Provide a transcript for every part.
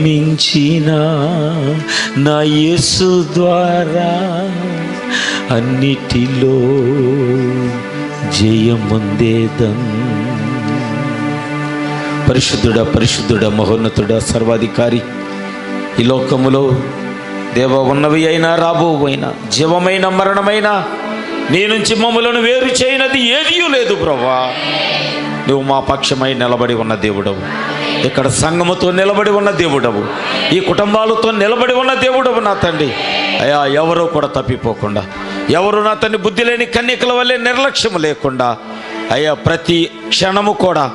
మించిన నా యేసు ద్వారా అన్నిటిలో జయముందేదం. పరిశుద్ధుడా పరిశుద్ధుడా మహోన్నతుడా సర్వాధికారి, ఈ లోకములో దేవ ఉన్నవి అయినా రాబోవైనా జీవమైన మరణమైన నీ నుంచి మమ్ములను వేరు చేయనది ఏదీ లేదు ప్రభువా. నువ్వు మా పక్షమై నిలబడి ఉన్న దేవుడవు, ఇక్కడ సంఘముతో నిలబడి ఉన్న దేవుడవు, ఈ కుటుంబాలతో నిలబడి ఉన్న దేవుడవు నా తండ్రి. అయ్యా, ఎవరూ కూడా తప్పిపోకుండా, ఎవరు నా తండ్రి బుద్ధి లేని కన్యకల వల్లే నిర్లక్ష్యం లేకుండా, అయ్యా ప్రతి క్షణము కూడా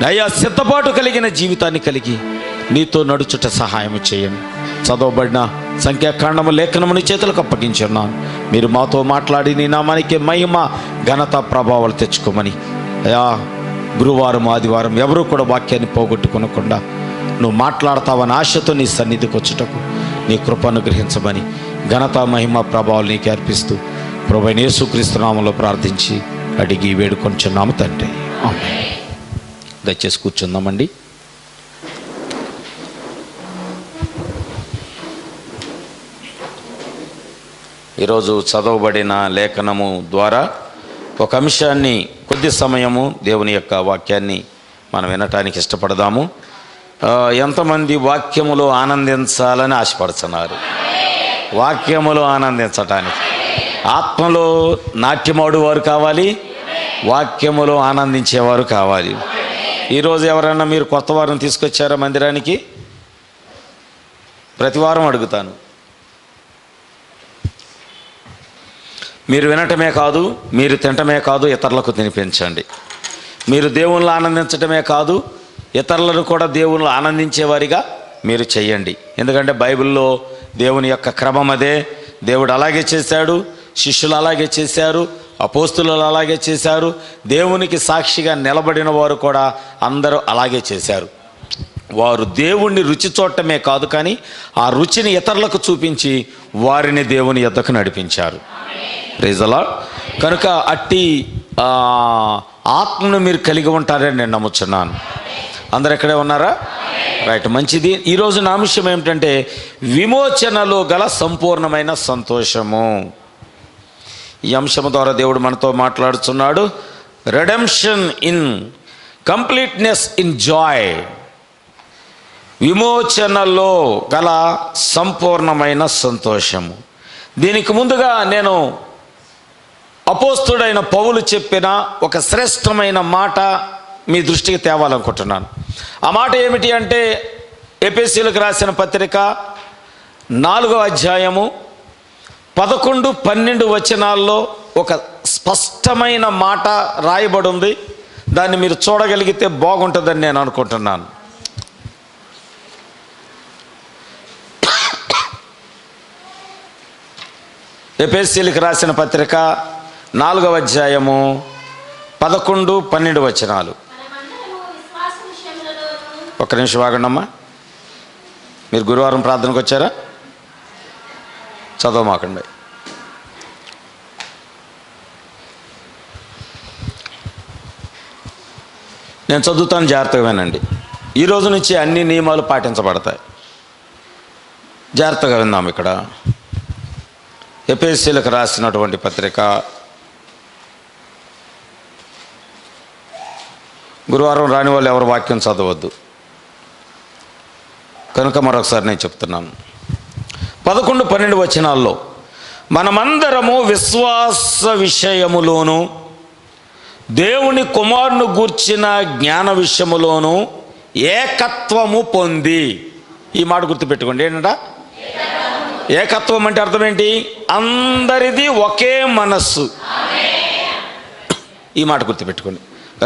అయ్యా సిద్ధపాటు కలిగిన జీవితాన్ని కలిగి నీతో నడుచుట సహాయం చేయండి. చదవబడిన సంఖ్యాకాండము లేఖనముని చేతులకు అప్పగించున్నాను. మీరు మాతో మాట్లాడి నీ నామానికి మహిమ ఘనత ప్రభావాలు తెచ్చుకోమని, అయ్యా గురువారం ఆదివారం ఎవరూ కూడా వాక్యాన్ని పోగొట్టుకోనకుండా నువ్వు మాట్లాడతావని ఆశతో నీ సన్నిధికి వచ్చుటకు నీ కృప అనుగ్రహించమని ఘనత మహిమ ప్రభావాలు నీకు అర్పిస్తూ ప్రభువైన యేసుక్రీస్తు నామములో ప్రార్థించి అడిగి వేడుకొంచున్నాము తండ్రి. ఆమేన్. దయచేసి కూర్చుందామండి. ఈరోజు చదవబడిన లేఖనము ద్వారా ఒక అంశాన్ని కొద్ది సమయము దేవుని యొక్క వాక్యాన్ని మనం వినటానికి ఇష్టపడదాము. ఎంతమంది వాక్యములో ఆనందించాలని ఆశపడుతున్నారు? వాక్యములో ఆనందించటానికి ఆత్మలో నాట్యమాడు వారు కావాలి, వాక్యములో ఆనందించేవారు కావాలి. ఈరోజు ఎవరైనా మీరు కొత్త వారిని తీసుకొచ్చారా మందిరానికి? ప్రతి వారం అడుగుతాను. మీరు వినటమే కాదు, మీరు తినటమే కాదు, ఇతరులకు తినిపించండి. మీరు దేవుళ్ళు ఆనందించటమే కాదు, ఇతరులను కూడా దేవుళ్ళు ఆనందించేవారిగా మీరు చెయ్యండి. ఎందుకంటే బైబిల్లో దేవుని యొక్క క్రమం అదే. దేవుడు అలాగే చేశాడు, శిష్యులు అలాగే చేశారు, అపోస్తులు అలాగే చేశారు, దేవునికి సాక్షిగా నిలబడిన వారు కూడా అందరూ అలాగే చేశారు. వారు దేవుణ్ణి రుచి చూడటమే కాదు, కానీ ఆ రుచిని ఇతరులకు చూపించి వారిని దేవుని యొద్దకు నడిపించారు. Praise the lord. కనుక అట్టి ఆత్మను మీరు కలిగి ఉంటారని నేను నమ్ముచున్నాను. అందరు ఎక్కడే ఉన్నారా? రైట్, మంచిది. ఈరోజు నా అంశం ఏమిటంటే విమోచనలో గల సంపూర్ణమైన సంతోషము. ఈ అంశం ద్వారా దేవుడు మనతో మాట్లాడుతున్నాడు. Redemption in completeness in joy. విమోచనలో గల సంపూర్ణమైన సంతోషము. దీనికి ముందుగా నేను అపోస్తుడైన పౌలు చెప్పిన ఒక శ్రేష్టమైన మాట మీ దృష్టికి తేవాలనుకుంటున్నాను. ఆ మాట ఏమిటి అంటే ఎఫెసీయులకు రాసిన పత్రిక 4వ అధ్యాయము 11-12 వచనాల్లో ఒక స్పష్టమైన మాట రాయబడి ఉంది. దాన్ని మీరు చూడగలిగితే బాగుంటుందని నేను అనుకుంటున్నాను. ఎఫెసీయులకు రాసిన పత్రిక 4వ అధ్యాయము 11-12 వచనాలు. ఒక్క నిమిషం ఆగండమ్మా. మీరు గురువారం ప్రార్థనకు వచ్చారా? చదవమాకండి. నేను చదువుతాను, జాగ్రత్తగా వినండి. ఈ రోజు నుంచి అన్ని నియమాలు పాటించబడతాయి. జాగ్రత్తగా విందాం. ఇక్కడ ఎఫెసీయులకు రాసినటువంటి పత్రిక, గురువారం రాని వాళ్ళు ఎవరు వాక్యం చదవద్దు కనుక మరొకసారి నేను చెప్తున్నాను. 11-12 వచనాల్లో మనమందరము విశ్వాస విషయములోను దేవుని కుమారుని గూర్చిన జ్ఞాన విషయములోను ఏకత్వము పొంది. ఈ మాట గుర్తుపెట్టుకోండి. ఏంటంట ఏకత్వం అంటే అర్థం ఏంటి? అందరిది ఒకే మనస్సు. ఈ మాట గుర్తుపెట్టుకోండి.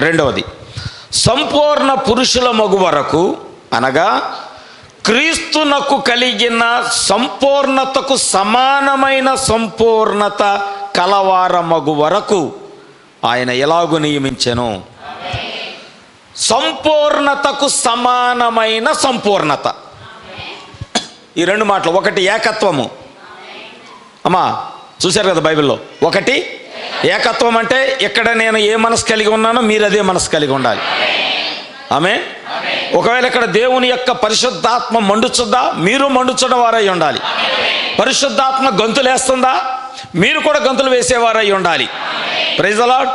రెండవది, సంపూర్ణ పురుషుల మగు వరకు, అనగా క్రీస్తునకు కలిగిన సంపూర్ణతకు సమానమైన సంపూర్ణత కలవారమగు వరకు ఆయన ఎలాగూ నియమించెను. సంపూర్ణతకు సమానమైన సంపూర్ణత. ఈ రెండు మాటలు. ఒకటి ఏకత్వము. అమ్మా చూశారు కదా బైబిల్లో. ఒకటి ఏకత్వం అంటే ఇక్కడ నేను ఏ మనసు కలిగి ఉన్నానో మీరు అదే మనసు కలిగి ఉండాలి. ఆమేన్. ఒకవేళ ఇక్కడ దేవుని యొక్క పరిశుద్ధాత్మ మండుచుద్దా, మీరు మండుచున్న వారై ఉండాలి. పరిశుద్ధాత్మ గంతులేస్తుందా, మీరు కూడా గంతులు వేసేవారై ఉండాలి. Praise the lord.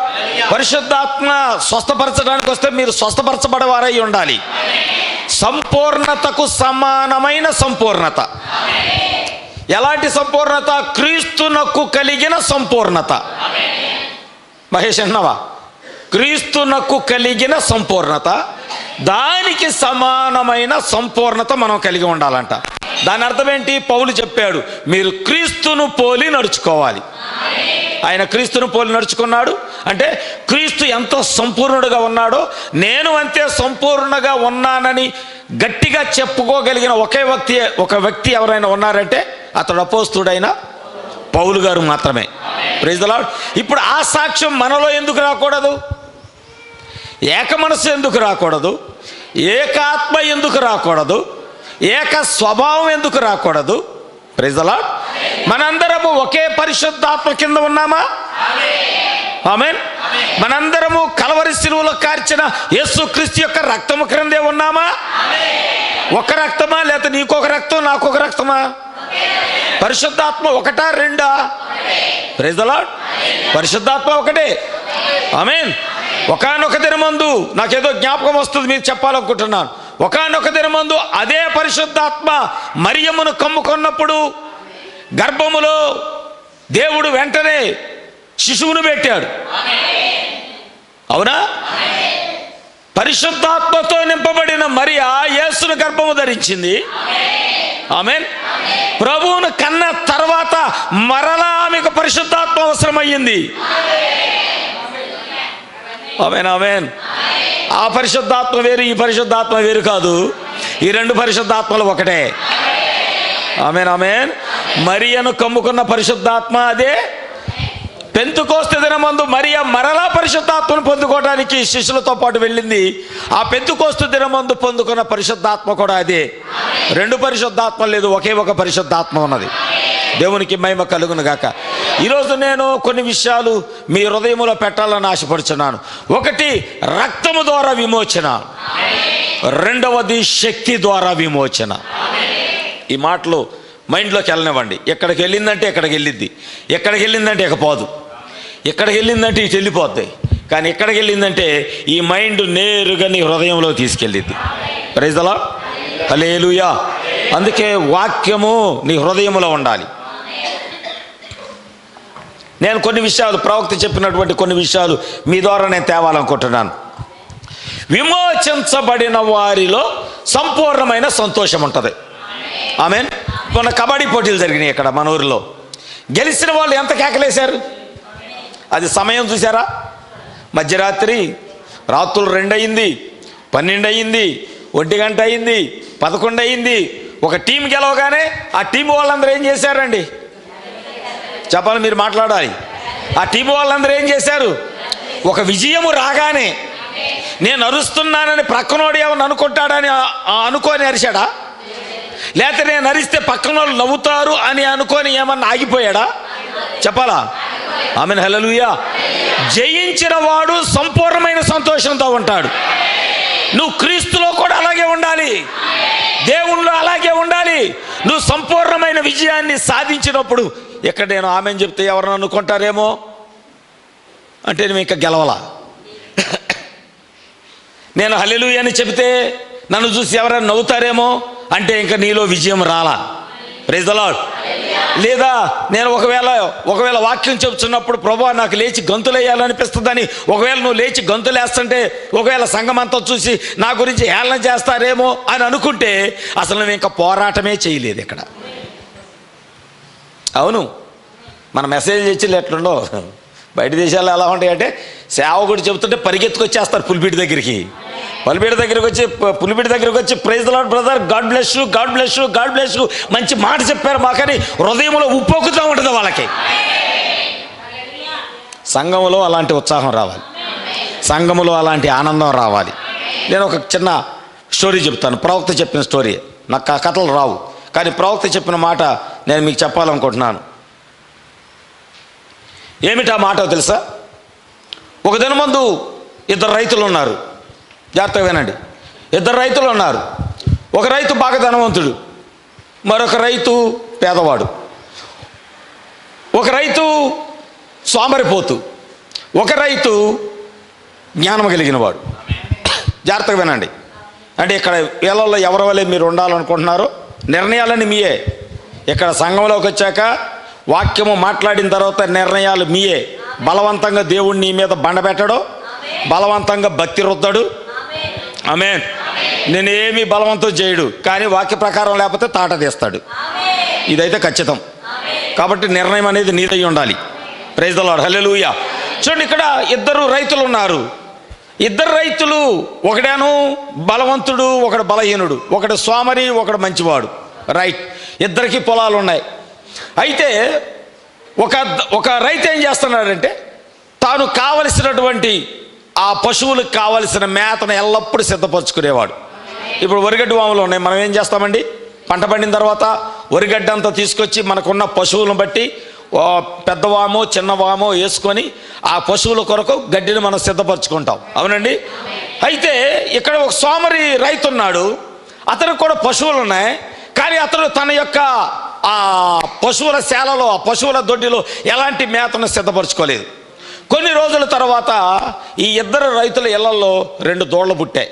పరిశుద్ధాత్మ స్వస్థపరచడానికి వస్తే మీరు స్వస్థపరచబడేవారై ఉండాలి. సంపూర్ణతకు సమానమైన సంపూర్ణత. ఎలాంటి సంపూర్ణత? క్రీస్తునకు కలిగిన సంపూర్ణత. మహేష్ అన్నవా? క్రీస్తునకు కలిగిన సంపూర్ణత, దానికి సమానమైన సంపూర్ణత మనం కలిగి ఉండాలంట. దాని అర్థం ఏంటి? పౌలు చెప్పాడు, మీరు క్రీస్తును పోలి నడుచుకోవాలి. ఆయన క్రీస్తును పోలి నడుచుకున్నాడు అంటే క్రీస్తు ఎంతో సంపూర్ణుడుగా ఉన్నాడో నేను అంతే సంపూర్ణంగా ఉన్నానని గట్టిగా చెప్పుకోగలిగిన ఒక వ్యక్తి ఎవరైనా ఉన్నారంటే అతడు అపోస్తలుడైన పౌలు గారు మాత్రమే. Praise the lord. ఇప్పుడు ఆ సాక్ష్యం మనలో ఎందుకు రాకూడదు? ఏక మనస్సు ఎందుకు రాకూడదు? ఏకాత్మ ఎందుకు రాకూడదు? ఏక స్వభావం ఎందుకు రాకూడదు? Praise the lord. మనందరము ఒకే పరిశుద్ధాత్మ కింద ఉన్నామా? ఆమేన్. మనందరము కలవరి శిలువలో కార్చిన యేసుక్రీస్తు యొక్క రక్తము క్రిందే ఉన్నామా? ఒక రక్తమా, లేకపోతే నీకొక రక్తం నాకొక రక్తమా? పరిశుద్ధాత్మ ఒకటా రెండా? Praise the lord. పరిశుద్ధాత్మ ఒకటే. ఆమేన్. ఒకానొక దినమందు నాకేదో జ్ఞాపకం వస్తుంది, మీకు చెప్పాలనుకుంటున్నాను. ఒకానొక దినమందు అదే పరిశుద్ధాత్మ మరియమ్మను కమ్ముకున్నప్పుడు గర్భములో దేవుడు వెంటనే శిశువును పెట్టాడు. అవునా? పరిశుద్ధాత్మతో నింపబడిన మరియా యేసును గర్భము ధరించింది. ఆమేన్. ప్రభువును కన్న తర్వాత మరలా ఆమెకు పరిశుద్ధాత్మ అవసరమయ్యింది. ఆమేన్. ఆమేన్. ఆ పరిశుద్ధాత్మ వేరు, ఈ పరిశుద్ధాత్మ వేరు కాదు. ఈ రెండు పరిశుద్ధాత్మలు ఒకటే. ఆమేన్. ఆమేన్. మరియను కమ్ముకున్న పరిశుద్ధాత్మ అదే. పెంతుకోస్తు దినమందు మరియ మరలా పరిశుద్ధాత్మను పొందుకోవడానికి శిష్యులతో పాటు వెళ్ళింది. ఆ పెంతుకోస్తు దినమందు పొందుకున్న పరిశుద్ధాత్మ కూడా అదే. రెండు పరిశుద్ధాత్మ లేదు, ఒకే ఒక పరిశుద్ధాత్మ ఉన్నది. దేవునికి మహిమ కలుగును గాక. ఈరోజు నేను కొన్ని విషయాలు మీ హృదయంలో పెట్టాలని ఆశపడుచున్నాను. ఒకటి, రక్తము ద్వారా విమోచన. రెండవది, శక్తి ద్వారా విమోచన. ఈ మాటలు మైండ్లోకి వెళ్ళనివ్వండి. ఎక్కడికి వెళ్ళిందంటే ఎక్కడికి వెళ్ళిద్ది, ఎక్కడికి వెళ్ళిందంటే ఇకపోదు, ఎక్కడికి వెళ్ళిందంటే ఇటు వెళ్ళిపోద్ది. కానీ ఎక్కడికి వెళ్ళిందంటే ఈ మైండ్ నేరుగా నీ హృదయంలో తీసుకెళ్ళిద్ది. Praise the lord. హల్లెలూయా. అందుకే వాక్యము నీ హృదయంలో ఉండాలి. నేను కొన్ని విషయాలు, ప్రవక్త చెప్పినటువంటి కొన్ని విషయాలు మీ ద్వారా నేను తేవాలనుకుంటున్నాను. విమోచించబడిన వారిలో సంపూర్ణమైన సంతోషం ఉంటుంది. ఆమేన్. మొన్న కబడ్డీ పోటీలు జరిగినాయి ఇక్కడ మన ఊరిలో. గెలిచిన వాళ్ళు ఎంత కేకలేశారు? అది సమయం చూసారా? మధ్యరాత్రి, రాత్రులు 2 అయింది, 12 అయింది, 1 గంట అయింది, 11 అయింది. ఒక టీం గెలవగానే ఆ టీం వాళ్ళందరూ ఏం చేశారండి? చెప్పాలి, మీరు మాట్లాడాలి. ఆ టీం వాళ్ళందరూ ఏం చేశారు? ఒక విజయము రాగానే నేను అరుస్తున్నానని ప్రక్కనోడు ఏమని అనుకుంటాడని అనుకోని అరిశాడా? లేకపోతే నేను అరిస్తే పక్కన వాళ్ళు నవ్వుతారు అని అనుకొని ఏమన్నా ఆగిపోయాడా? చెప్పాలా? ఆమేన్. హల్లెలూయా. జయించిన వాడు సంపూర్ణమైన సంతోషంతో ఉంటాడు. నువ్వు క్రీస్తులో కూడా అలాగే ఉండాలి, దేవునిలో అలాగే ఉండాలి. నువ్వు సంపూర్ణమైన విజయాన్ని సాధించినప్పుడు ఇక్కడ నేను ఆమెను చెప్తే ఎవరన్నా అనుకుంటారేమో అంటే నువ్వు ఇంకా గెలవలా. నేను హల్లెలూయా అని చెబితే నన్ను చూసి ఎవరైనా నవ్వుతారేమో అంటే ఇంకా నీలో విజయం రాలా. Praise the lord. లేదా నేను ఒకవేళ వాక్యం చెబుతున్నప్పుడు ప్రభువా నాకు లేచి గంతులేయాలనిపిస్తుందని ఒకవేళ నువ్వు లేచి గంతులేస్తుంటే ఒకవేళ సంఘం అంతా చూసి నా గురించి హేళన చేస్తారేమో అని అనుకుంటే అసలు నువ్వు ఇంకా పోరాటమే చేయలేదు ఇక్కడ. అవును, మన మెసేజ్ ఇచ్చి ఎట్లుండో బయట దేశాల్లో ఎలా ఉంటాయంటే సేవకుడు చెబుతుంటే పరిగెత్తుకొచ్చేస్తారు పులిపీడి దగ్గరికి. పులిపీడి దగ్గరికి వచ్చి praise the lord brother, God bless you, God bless you, God bless you, మంచి మాట చెప్పారు మాకని హృదయంలో ఉప్పొక్కుతూ ఉంటుంది వాళ్ళకి. సంఘములో అలాంటి ఉత్సాహం రావాలి, సంఘములో అలాంటి ఆనందం రావాలి. నేను ఒక చిన్న స్టోరీ చెప్తాను. ప్రవక్త చెప్పిన స్టోరీ. నాకు ఆ కథలు రావు, కానీ ప్రవక్త చెప్పిన మాట నేను మీకు చెప్పాలనుకుంటున్నాను. ఏమిటా మాట తెలుసా? ఒక దినమందు 2 రైతులు ఉన్నారు. జాగ్రత్తగా వినండి. ఇద్దరు రైతులు ఉన్నారు. ఒక రైతు బాగా ధనవంతుడు, మరొక రైతు పేదవాడు. ఒక రైతు సోమరిపోతు, ఒక రైతు జ్ఞానం కలిగిన వాడు. జాగ్రత్తగా వినండి. అంటే ఇక్కడ వీళ్ళల్లో ఎవరి వల్లే మీరు ఉండాలనుకుంటున్నారో నిర్ణయాలన్నీ మీయే. ఇక్కడ సంఘంలోకి వచ్చాక వాక్యము మాట్లాడిన తర్వాత నిర్ణయాలు మీయే. బలవంతంగా దేవుడు నీ మీద బండ పెట్టడు, బలవంతంగా భక్తి రుద్దడు. ఆమేన్. నేనేమి బలవంతం చేయడు, కానీ వాక్య ప్రకారం లేకపోతే తాట తీస్తాడు. ఇదైతే ఖచ్చితం. కాబట్టి నిర్ణయం అనేది నీదై ఉండాలి. Praise the lord. హల్లెలూయా. చూడండి, ఇక్కడ ఇద్దరు రైతులు ఉన్నారు. ఇద్దరు రైతులు, ఒకడేను బలవంతుడు, ఒకడు బలహీనుడు, ఒకడు సోమరి, ఒకడు మంచివాడు. రైట్. ఇద్దరికి పొలాలు ఉన్నాయి. అయితే ఒక రైతు ఏం చేస్తున్నాడంటే తాను కావలసినటువంటి ఆ పశువులకు కావలసిన మేతను ఎల్లప్పుడూ సిద్ధపరచుకునేవాడు. ఇప్పుడు వరిగడ్డి వాములు ఉన్నాయి. మనం ఏం చేస్తామండి, పంట పండిన తర్వాత వరిగడ్డ అంతా తీసుకొచ్చి మనకున్న పశువులను బట్టి పెద్దవామో చిన్నవామో వేసుకొని ఆ పశువుల కొరకు గడ్డిని మనం సిద్ధపరచుకుంటాం. అవునండి. అయితే ఇక్కడ ఒక సోమరి రైతు ఉన్నాడు. అతనికి కూడా పశువులు ఉన్నాయి, కానీ అతడు తన యొక్క ఆ పశువుల శాలలో, ఆ పశువుల దొడ్డిలో ఎలాంటి మేతను సిద్ధపరచుకోలేదు. కొన్ని రోజుల తర్వాత ఈ ఇద్దరు రైతుల ఇళ్లలో 2 దూడలు పుట్టాయి,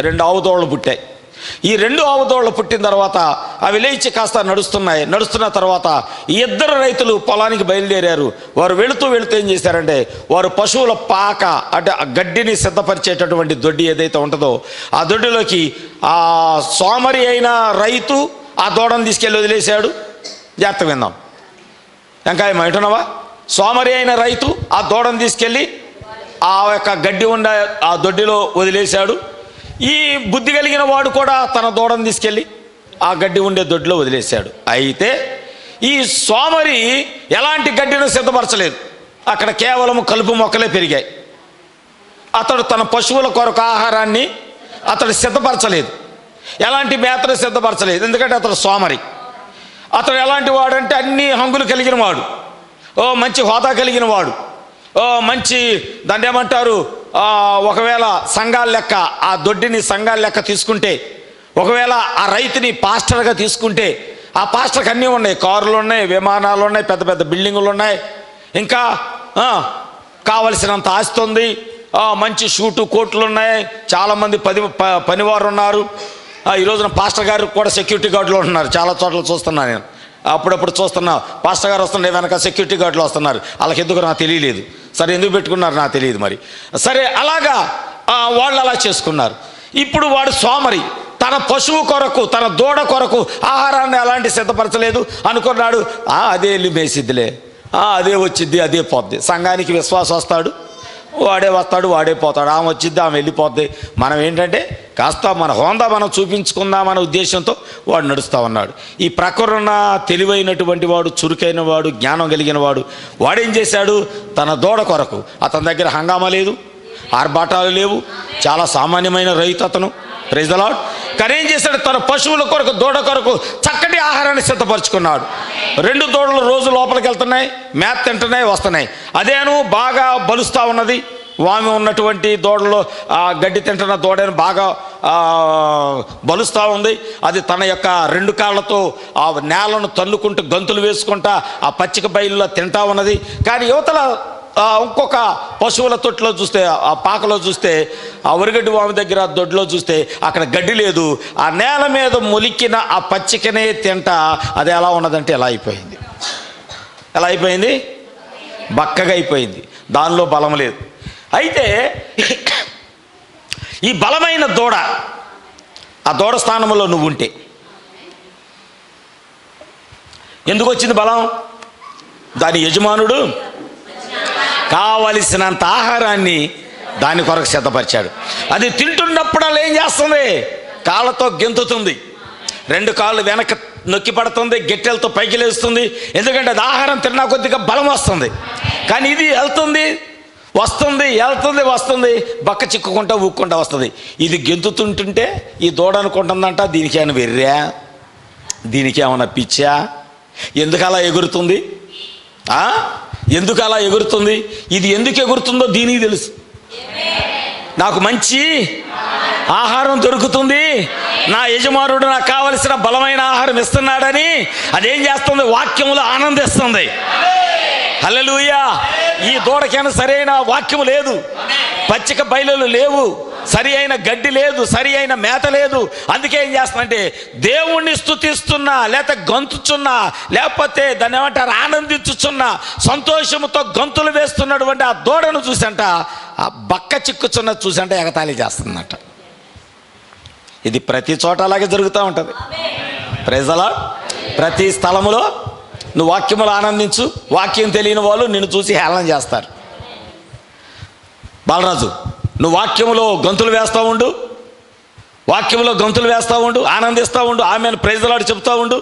2 ఆవు దూడలు పుట్టాయి. ఈ 2 ఆవు దూడలు పుట్టిన తర్వాత అవి లేచి కాస్త నడుస్తున్న తర్వాత ఈ ఇద్దరు రైతులు పొలానికి బయలుదేరారు. వారు వెళుతూ ఏం చేశారంటే వారు పశువుల పాక అంటే ఆ గడ్డిని సిద్ధపరిచేటటువంటి దొడ్డి ఏదైతే ఉంటుందో ఆ దొడ్డిలోకి ఆ సోమరి అయిన రైతు ఆ దూడను తీసుకెళ్ళి వదిలేశాడు. జాగ్రత్త విందాం. వెంకాయ వింటున్నావా? సోమరి అయిన రైతు ఆ దూడను తీసుకెళ్ళి ఆ యొక్క గడ్డి ఉండ ఆ దొడ్డిలో వదిలేశాడు. ఈ బుద్ధి కలిగిన వాడు కూడా తన దూడను తీసుకెళ్ళి ఆ గడ్డి ఉండే దొడ్డిలో వదిలేశాడు. అయితే ఈ సోమరి ఎలాంటి గడ్డిని సిద్ధపరచలేదు. అక్కడ కేవలం కలుపు మొక్కలే పెరిగాయి. అతడు తన పశువుల కొరకు ఆహారాన్ని అతడు సిద్ధపరచలేదు, ఎలాంటి మేతను సిద్ధపరచలేదు. ఎందుకంటే అతడు సోమరి. అతడు ఎలాంటి వాడంటే అన్ని హంగులు కలిగిన వాడు, మంచి హోదా కలిగిన వాడు, మంచి దాన్ని ఏమంటారు, ఒకవేళ సంఘాల లెక్క ఆ దొడ్డిని సంఘాల లెక్క తీసుకుంటే, ఒకవేళ ఆ రైతుని పాస్టర్గా తీసుకుంటే ఆ పాస్టర్కి అన్నీ ఉన్నాయి. కారులు ఉన్నాయి, విమానాలు ఉన్నాయి, పెద్ద పెద్ద బిల్డింగులు ఉన్నాయి, ఇంకా కావలసినంత ఆస్తి ఉంది, మంచి షూటు కోట్లు ఉన్నాయి, చాలామంది పనివారు ఉన్నారు. ఈ రోజున పాస్టర్ గారు కూడా సెక్యూరిటీ గార్డులు ఉంటున్నారు. చాలా చోట్ల చూస్తున్నాను నేను, అప్పుడప్పుడు చూస్తున్నా. పాస్టర్ గారు వస్తుండే వెనక సెక్యూరిటీ గార్డులు వస్తున్నారు. వాళ్ళకి ఎందుకు నాకు తెలియలేదు. సరే, ఎందుకు పెట్టుకున్నారు నాకు తెలియదు మరి. సరే, అలాగా వాళ్ళు అలా చేసుకున్నారు. ఇప్పుడు వాడు సోమరి తన పశువు కొరకు, తన దూడ కొరకు ఆహారాన్ని అలాంటి సిద్ధపరచలేదు. అనుకున్నాడు, అదే వెళ్ళి మేసిద్దిలే, అదే వచ్చిద్ది, అదే పోద్ది. సంఘానికి విశ్వాసం వస్తాడు, వాడే వస్తాడు, వాడే పోతాడు. ఆమె వచ్చిద్ది, ఆమె వెళ్ళిపోద్ది. మనం ఏంటంటే కాస్త మన హోందా మనం చూపించుకుందామనే ఉద్దేశంతో వాడు నడుస్తూ ఉన్నాడు. ఈ ప్రకరణ తెలివైనటువంటి వాడు, చురుకైన వాడు, జ్ఞానం కలిగిన వాడు, వాడేం చేశాడు, తన దూడ కొరకు, అతని దగ్గర హంగామా లేదు, ఆర్భాటాలు లేవు, చాలా సామాన్యమైన రైతు అతను. Praise the lord. కానీ ఏం చేశాడు, తన పశువుల కొరకు, దూడ కొరకు చక్కటి ఆహారాన్ని సిద్ధపరచుకున్నాడు. 2 దూడలు రోజు లోపలికి వెళ్తున్నాయి, మేత తింటున్నాయి, వస్తున్నాయి. అదేను బాగా బలుస్తూ ఉన్నది. వామి ఉన్నటువంటి దూడలో గడ్డి తింటున్న దూడను బాగా బలుస్తూ ఉంది. అది తన యొక్క 2 కాళ్ళతో ఆ నేలను తన్నుకుంటూ గంతులు వేసుకుంటా ఆ పచ్చిక బయలులో తింటా ఉన్నది. కానీ యువతల ఇంకొక పశువుల తొట్టులో చూస్తే, ఆ పాకలో చూస్తే, ఆ వరిగడ్డి వామి దగ్గర దొడ్లో చూస్తే అక్కడ గడ్డి లేదు. ఆ నేల మీద మొలికిన ఆ పచ్చికనే తింటా అది ఎలా ఉన్నదంటే ఎలా అయిపోయింది, ఎలా అయిపోయింది, బక్కగా అయిపోయింది. దానిలో బలం లేదు. అయితే ఈ బలమైన దూడ, ఆ దూడ స్థానంలో నువ్వు ఉంటే ఎందుకు వచ్చింది బలం? దాని యజమానుడు కావలసినంత ఆహారాన్ని దాని కొరకు సిద్ధపరిచాడు. అది తింటున్నప్పుడు ఏం చేస్తుంది, కాళ్ళతో గెంతుతుంది, 2 కాళ్ళు వెనక్కి నొక్కి పడుతుంది, గెట్టెలతో పైకి లేస్తుంది. ఎందుకంటే అది ఆహారం తిన్నా కొద్దిగా బలం వస్తుంది. కానీ ఇది వెళ్తుంది, వస్తుంది, వెళ్తుంది, వస్తుంది, బక్క చిక్కుకుంటా ఊక్కుంటా వస్తుంది. ఇది గెంతుతుంటుంటే ఈ దూడ అనుకుంటుందంట, దీనికి ఏమైనా వెర్రా, దీనికి ఏమైనా పిచ్చా, ఎందుకు అలా ఎగురుతుంది, ఎందుకు అలా ఎగురుతుంది, ఇది ఎందుకు ఎగురుతుందో దీనికి తెలుసు. నాకు మంచి ఆహారం దొరుకుతుంది, నా యజమానుడు నాకు కావలసిన బలమైన ఆహారం ఇస్తున్నాడని అదేం చేస్తుంది? వాక్యములో ఆనందిస్తుంది. హల్లెలూయా. ఈ దూడకైనా సరైన వాక్యము లేదు, పచ్చిక బయలులు లేవు, సరి అయిన గడ్డి లేదు, సరి అయిన మేత లేదు. అందుకే ఏం చేస్తుందంటే దేవుణ్ణి స్తుతిస్తున్నా, లేకపోతే గంతుచున్నా, లేకపోతే దాన్ని ఏమంటారు ఆనందించుచున్నా, సంతోషముతో గంతులు వేస్తున్నటువంటి ఆ దూడను చూసంట, ఆ బక్క చిక్కుచున్న చూసంట ఎగతాళి చేస్తుందంట. ఇది ప్రతి చోట అలాగే జరుగుతూ ఉంటుంది. Praise the lord. ప్రతి స్థలములో నువ్వు వాక్యములు ఆనందించు, వాక్యం తెలియని వాళ్ళు నిన్ను చూసి హేళన చేస్తారు. బాలరాజు, నువ్వు వాక్యములో గంతులు వేస్తూ ఉండు, వాక్యములో గంతులు వేస్తూ ఉండు, ఆనందిస్తూ ఉండు, ఆమెను ప్రైజ్ ది లార్డ్ చెప్తూ ఉండు.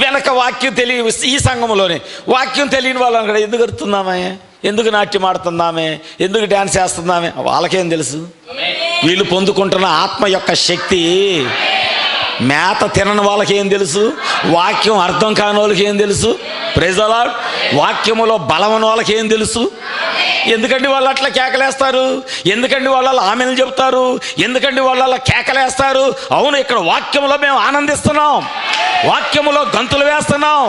వెనక వాక్యం తెలియ ఈ సంఘంలోనే వాక్యం తెలియని వాళ్ళు అక్కడ ఎందుకు ఎడుతున్నామే, ఎందుకు నాట్యం ఆడుతున్నామే, ఎందుకు డ్యాన్స్ చేస్తున్నామే, వాళ్ళకేం తెలుసు? వీళ్ళు పొందుకుంటున్న ఆత్మ యొక్క శక్తి మేత తినని వాళ్ళకి ఏం తెలుసు? వాక్యం అర్థం కాని వాళ్ళకి ఏం తెలుసు? Praise the lord. వాక్యములో బలమైన వాళ్ళకి ఏం తెలుసు? ఎందుకంటే వాళ్ళు అట్లా కేకలేస్తారు? ఎందుకంటే వాళ్ళు ఆమెను చెప్తారు? ఎందుకంటే వాళ్ళు అలా కేకలేస్తారు? అవును, ఇక్కడ వాక్యములో మేము ఆనందిస్తున్నాం, వాక్యములో గంతులు వేస్తున్నాం,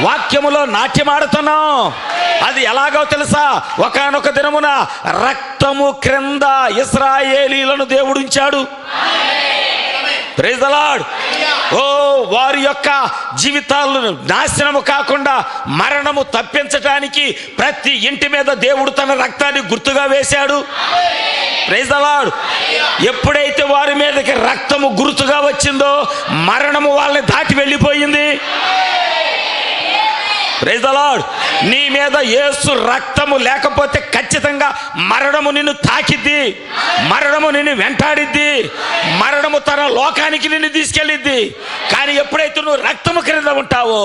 వాక్యములో నాట్యం ఆడుతున్నాం. అది ఎలాగో తెలుసా? ఒకానొక దినమున రక్తము క్రింద ఇశ్రాయేలీయులను దేవుడు ఉంచాడు. Praise the lord. ఓ, వారి యొక్క జీవితాలను నాశనము కాకుండా మరణము తప్పించటానికి ప్రతి ఇంటి మీద దేవుడు తన రక్తాన్ని గుర్తుగా వేశాడు. Praise the lord. ఎప్పుడైతే వారి మీదకి రక్తము గుర్తుగా వచ్చిందో మరణము వాళ్ళని దాటి వెళ్ళిపోయింది. Praise the lord. నీ మీద యేసు రక్తము లేకపోతే ఖచ్చితంగా మరణము నిన్ను తాకిద్ది, మరణము నిన్ను వెంటాడిద్ది, మరణము తన లోకానికి నిన్ను తీసుకెళ్ళిద్ది. కానీ ఎప్పుడైతే నువ్వు రక్తము క్రింద ఉంటావో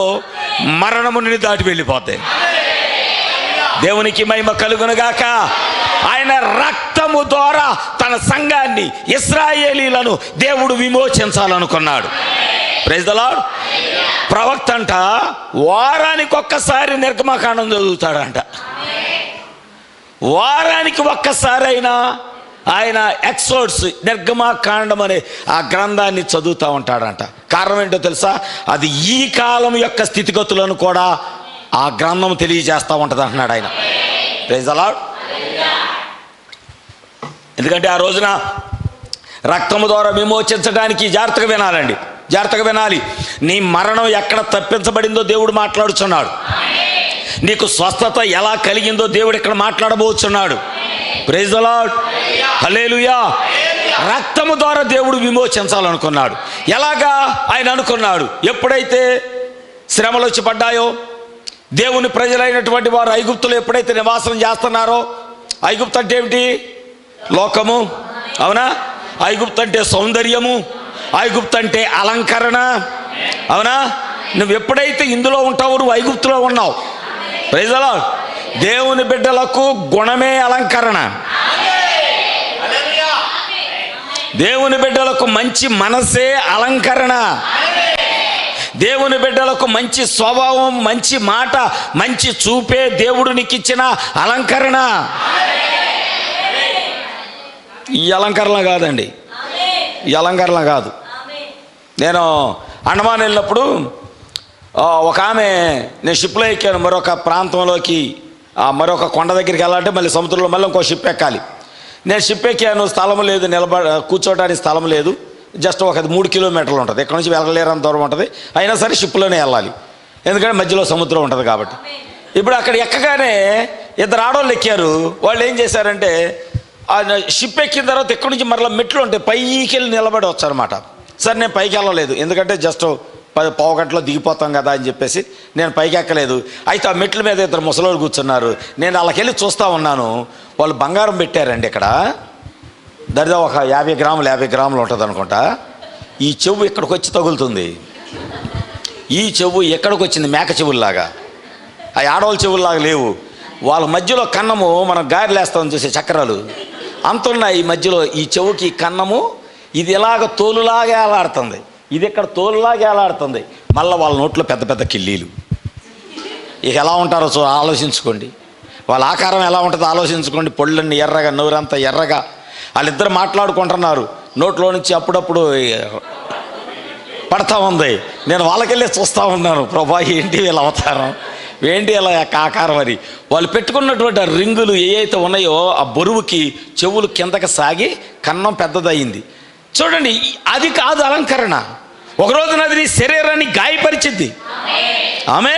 మరణము నిన్ను దాటి వెళ్ళిపోతాయి. దేవునికి మహిమ కలుగునుగాక. ఆయన రక్తము ద్వారా తన సంఘాన్ని, ఇశ్రాయేలీలను దేవుడు విమోచించాలనుకున్నాడు. Praise the lord. ప్రవక్త అంట వారానికి ఒక్కసారి నిర్గమకాండం చదువుతాడంట. వారానికి ఒక్కసారి అయినా ఆయన ఎక్సోడ్స్ నిర్గమకాండం అనే ఆ గ్రంథాన్ని చదువుతూ ఉంటాడంట. కారణం ఏంటో తెలుసా? అది ఈ కాలం యొక్క స్థితిగతులను కూడా ఆ గ్రంథం తెలియజేస్తూ ఉంటుంది అంటున్నాడు ఆయన. Praise the lord. ఎందుకంటే ఆ రోజున రక్తము ద్వారా విమోచించడానికి జాగ్రత్తగా వినాలండి, జాగ్రత్తగా వినాలి. నీ మరణం ఎక్కడ తప్పించబడిందో దేవుడు మాట్లాడుచున్నాడు. నీకు స్వస్థత ఎలా కలిగిందో దేవుడు ఇక్కడ మాట్లాడబోతున్నాడు. Praise the lord. హల్లెలూయా. రక్తము ద్వారా దేవుడు విమోచించాలనుకున్నాడు. ఎలాగా ఆయన అనుకున్నాడు? ఎప్పుడైతే శ్రమలు వచ్చి పడ్డాయో, దేవుని ప్రజలైనటువంటి వారు ఐగుప్తులో ఎప్పుడైతే నివాసం చేస్తున్నారో, ఐగుప్తు అంటే ఏమిటి? లోకము. అవునా? ఐగుప్తు అంటే సౌందర్యము, ఐగుప్తు అంటే అలంకరణ. అవునా? నువ్వు ఎప్పుడైతే ఇందులో ఉంటావో నువ్వు ఐగుప్తులో ఉన్నావు. Praise the lord. దేవుని బిడ్డలకు గుణమే అలంకరణ. దేవుని బిడ్డలకు మంచి మనసే అలంకరణ. దేవుని బిడ్డలకు మంచి స్వభావం, మంచి మాట, మంచి చూపే దేవుడు నీకు ఇచ్చిన అలంకరణ. ఈ అలంకరణ కాదండి, ఈ అలంకరణ కాదు. నేను అండమాన్ వెళ్ళినప్పుడు ఒక ఆమె, నేను షిప్లో ఎక్కాను మరొక ప్రాంతంలోకి, మరొక కొండ దగ్గరికి వెళ్ళాలంటే మళ్ళీ సముద్రంలో మళ్ళీ ఇంకో షిప్ ఎక్కాలి. నేను షిప్ ఎక్కాను, స్థలం లేదు, కూర్చోడానికి స్థలం లేదు. జస్ట్ ఒక 3 కిలోమీటర్లు ఉంటుంది, ఇక్కడ నుంచి వెళ్ళలేరంత దూరం ఉంటుంది. అయినా సరే షిప్లోనే వెళ్ళాలి, ఎందుకంటే మధ్యలో సముద్రం ఉంటుంది కాబట్టి. ఇప్పుడు అక్కడ ఎక్కగానే 2 ఆడవాళ్ళు ఎక్కారు. వాళ్ళు ఏం చేశారంటే షిప్ ఎక్కిన తర్వాత ఎక్కడి నుంచి మరలా మెట్లు ఉంటాయి, పైకి వెళ్ళి నిలబడి వచ్చారన్నమాట. సరే నేను పైకి వెళ్ళలేదు, ఎందుకంటే జస్ట్ 10 గంటలో దిగిపోతాం కదా అని చెప్పేసి నేను పైకి ఎక్కలేదు. అయితే ఆ మెట్ల మీద 2 ముసలోళ్ళు కూర్చున్నారు. నేను వాళ్ళకి వెళ్ళి చూస్తూ ఉన్నాను. వాళ్ళు బంగారం పెట్టారండి ఇక్కడ, దరిదా ఒక 50 గ్రాములు ఉంటుంది అనుకుంటా. ఈ చెవు ఇక్కడికి వచ్చి తగులుతుంది, ఈ చెవు ఎక్కడికి వచ్చింది, మేక చెవుల్లాగా. ఆ ఆడవాళ్ళ చెవుల్లాగా లేవు. వాళ్ళ మధ్యలో కన్నము, మనం గారెలేస్తాం చూసే చక్రాలు అంతున్నాయి ఈ మధ్యలో. ఈ చెవుకి కన్నము ఇది ఇలాగ తోలులాగా ఏలాడుతుంది, ఇది ఇక్కడ తోలులాగా ఏలాడుతుంది. మళ్ళీ వాళ్ళ నోట్లో పెద్ద పెద్ద కిల్లీలు. ఇక ఎలా ఉంటారో ఆలోచించుకోండి, వాళ్ళ ఆకారం ఎలా ఉంటుందో ఆలోచించుకోండి. పొళ్ళన్నీ ఎర్రగా, నోరంతా ఎర్రగా. వాళ్ళిద్దరు మాట్లాడుకుంటున్నారు. నోట్లో నుంచి అప్పుడప్పుడు పడతా ఉంది. నేను వాళ్ళకెళ్ళి చూస్తూ ఉన్నాను, ప్రభా ఏంటి వీళ్ళ అవతారం, ఏంటి ఇలా ఆకారం అని. వాళ్ళు పెట్టుకున్నటువంటి ఆ రింగులు ఏవైతే ఉన్నాయో ఆ బరువుకి చెవులు కిందకి సాగి కన్నం పెద్దదయ్యింది. చూడండి, అది కాదు అలంకరణ. ఒకరోజున అది నీ శరీరాన్ని గాయపరిచింది. ఆమె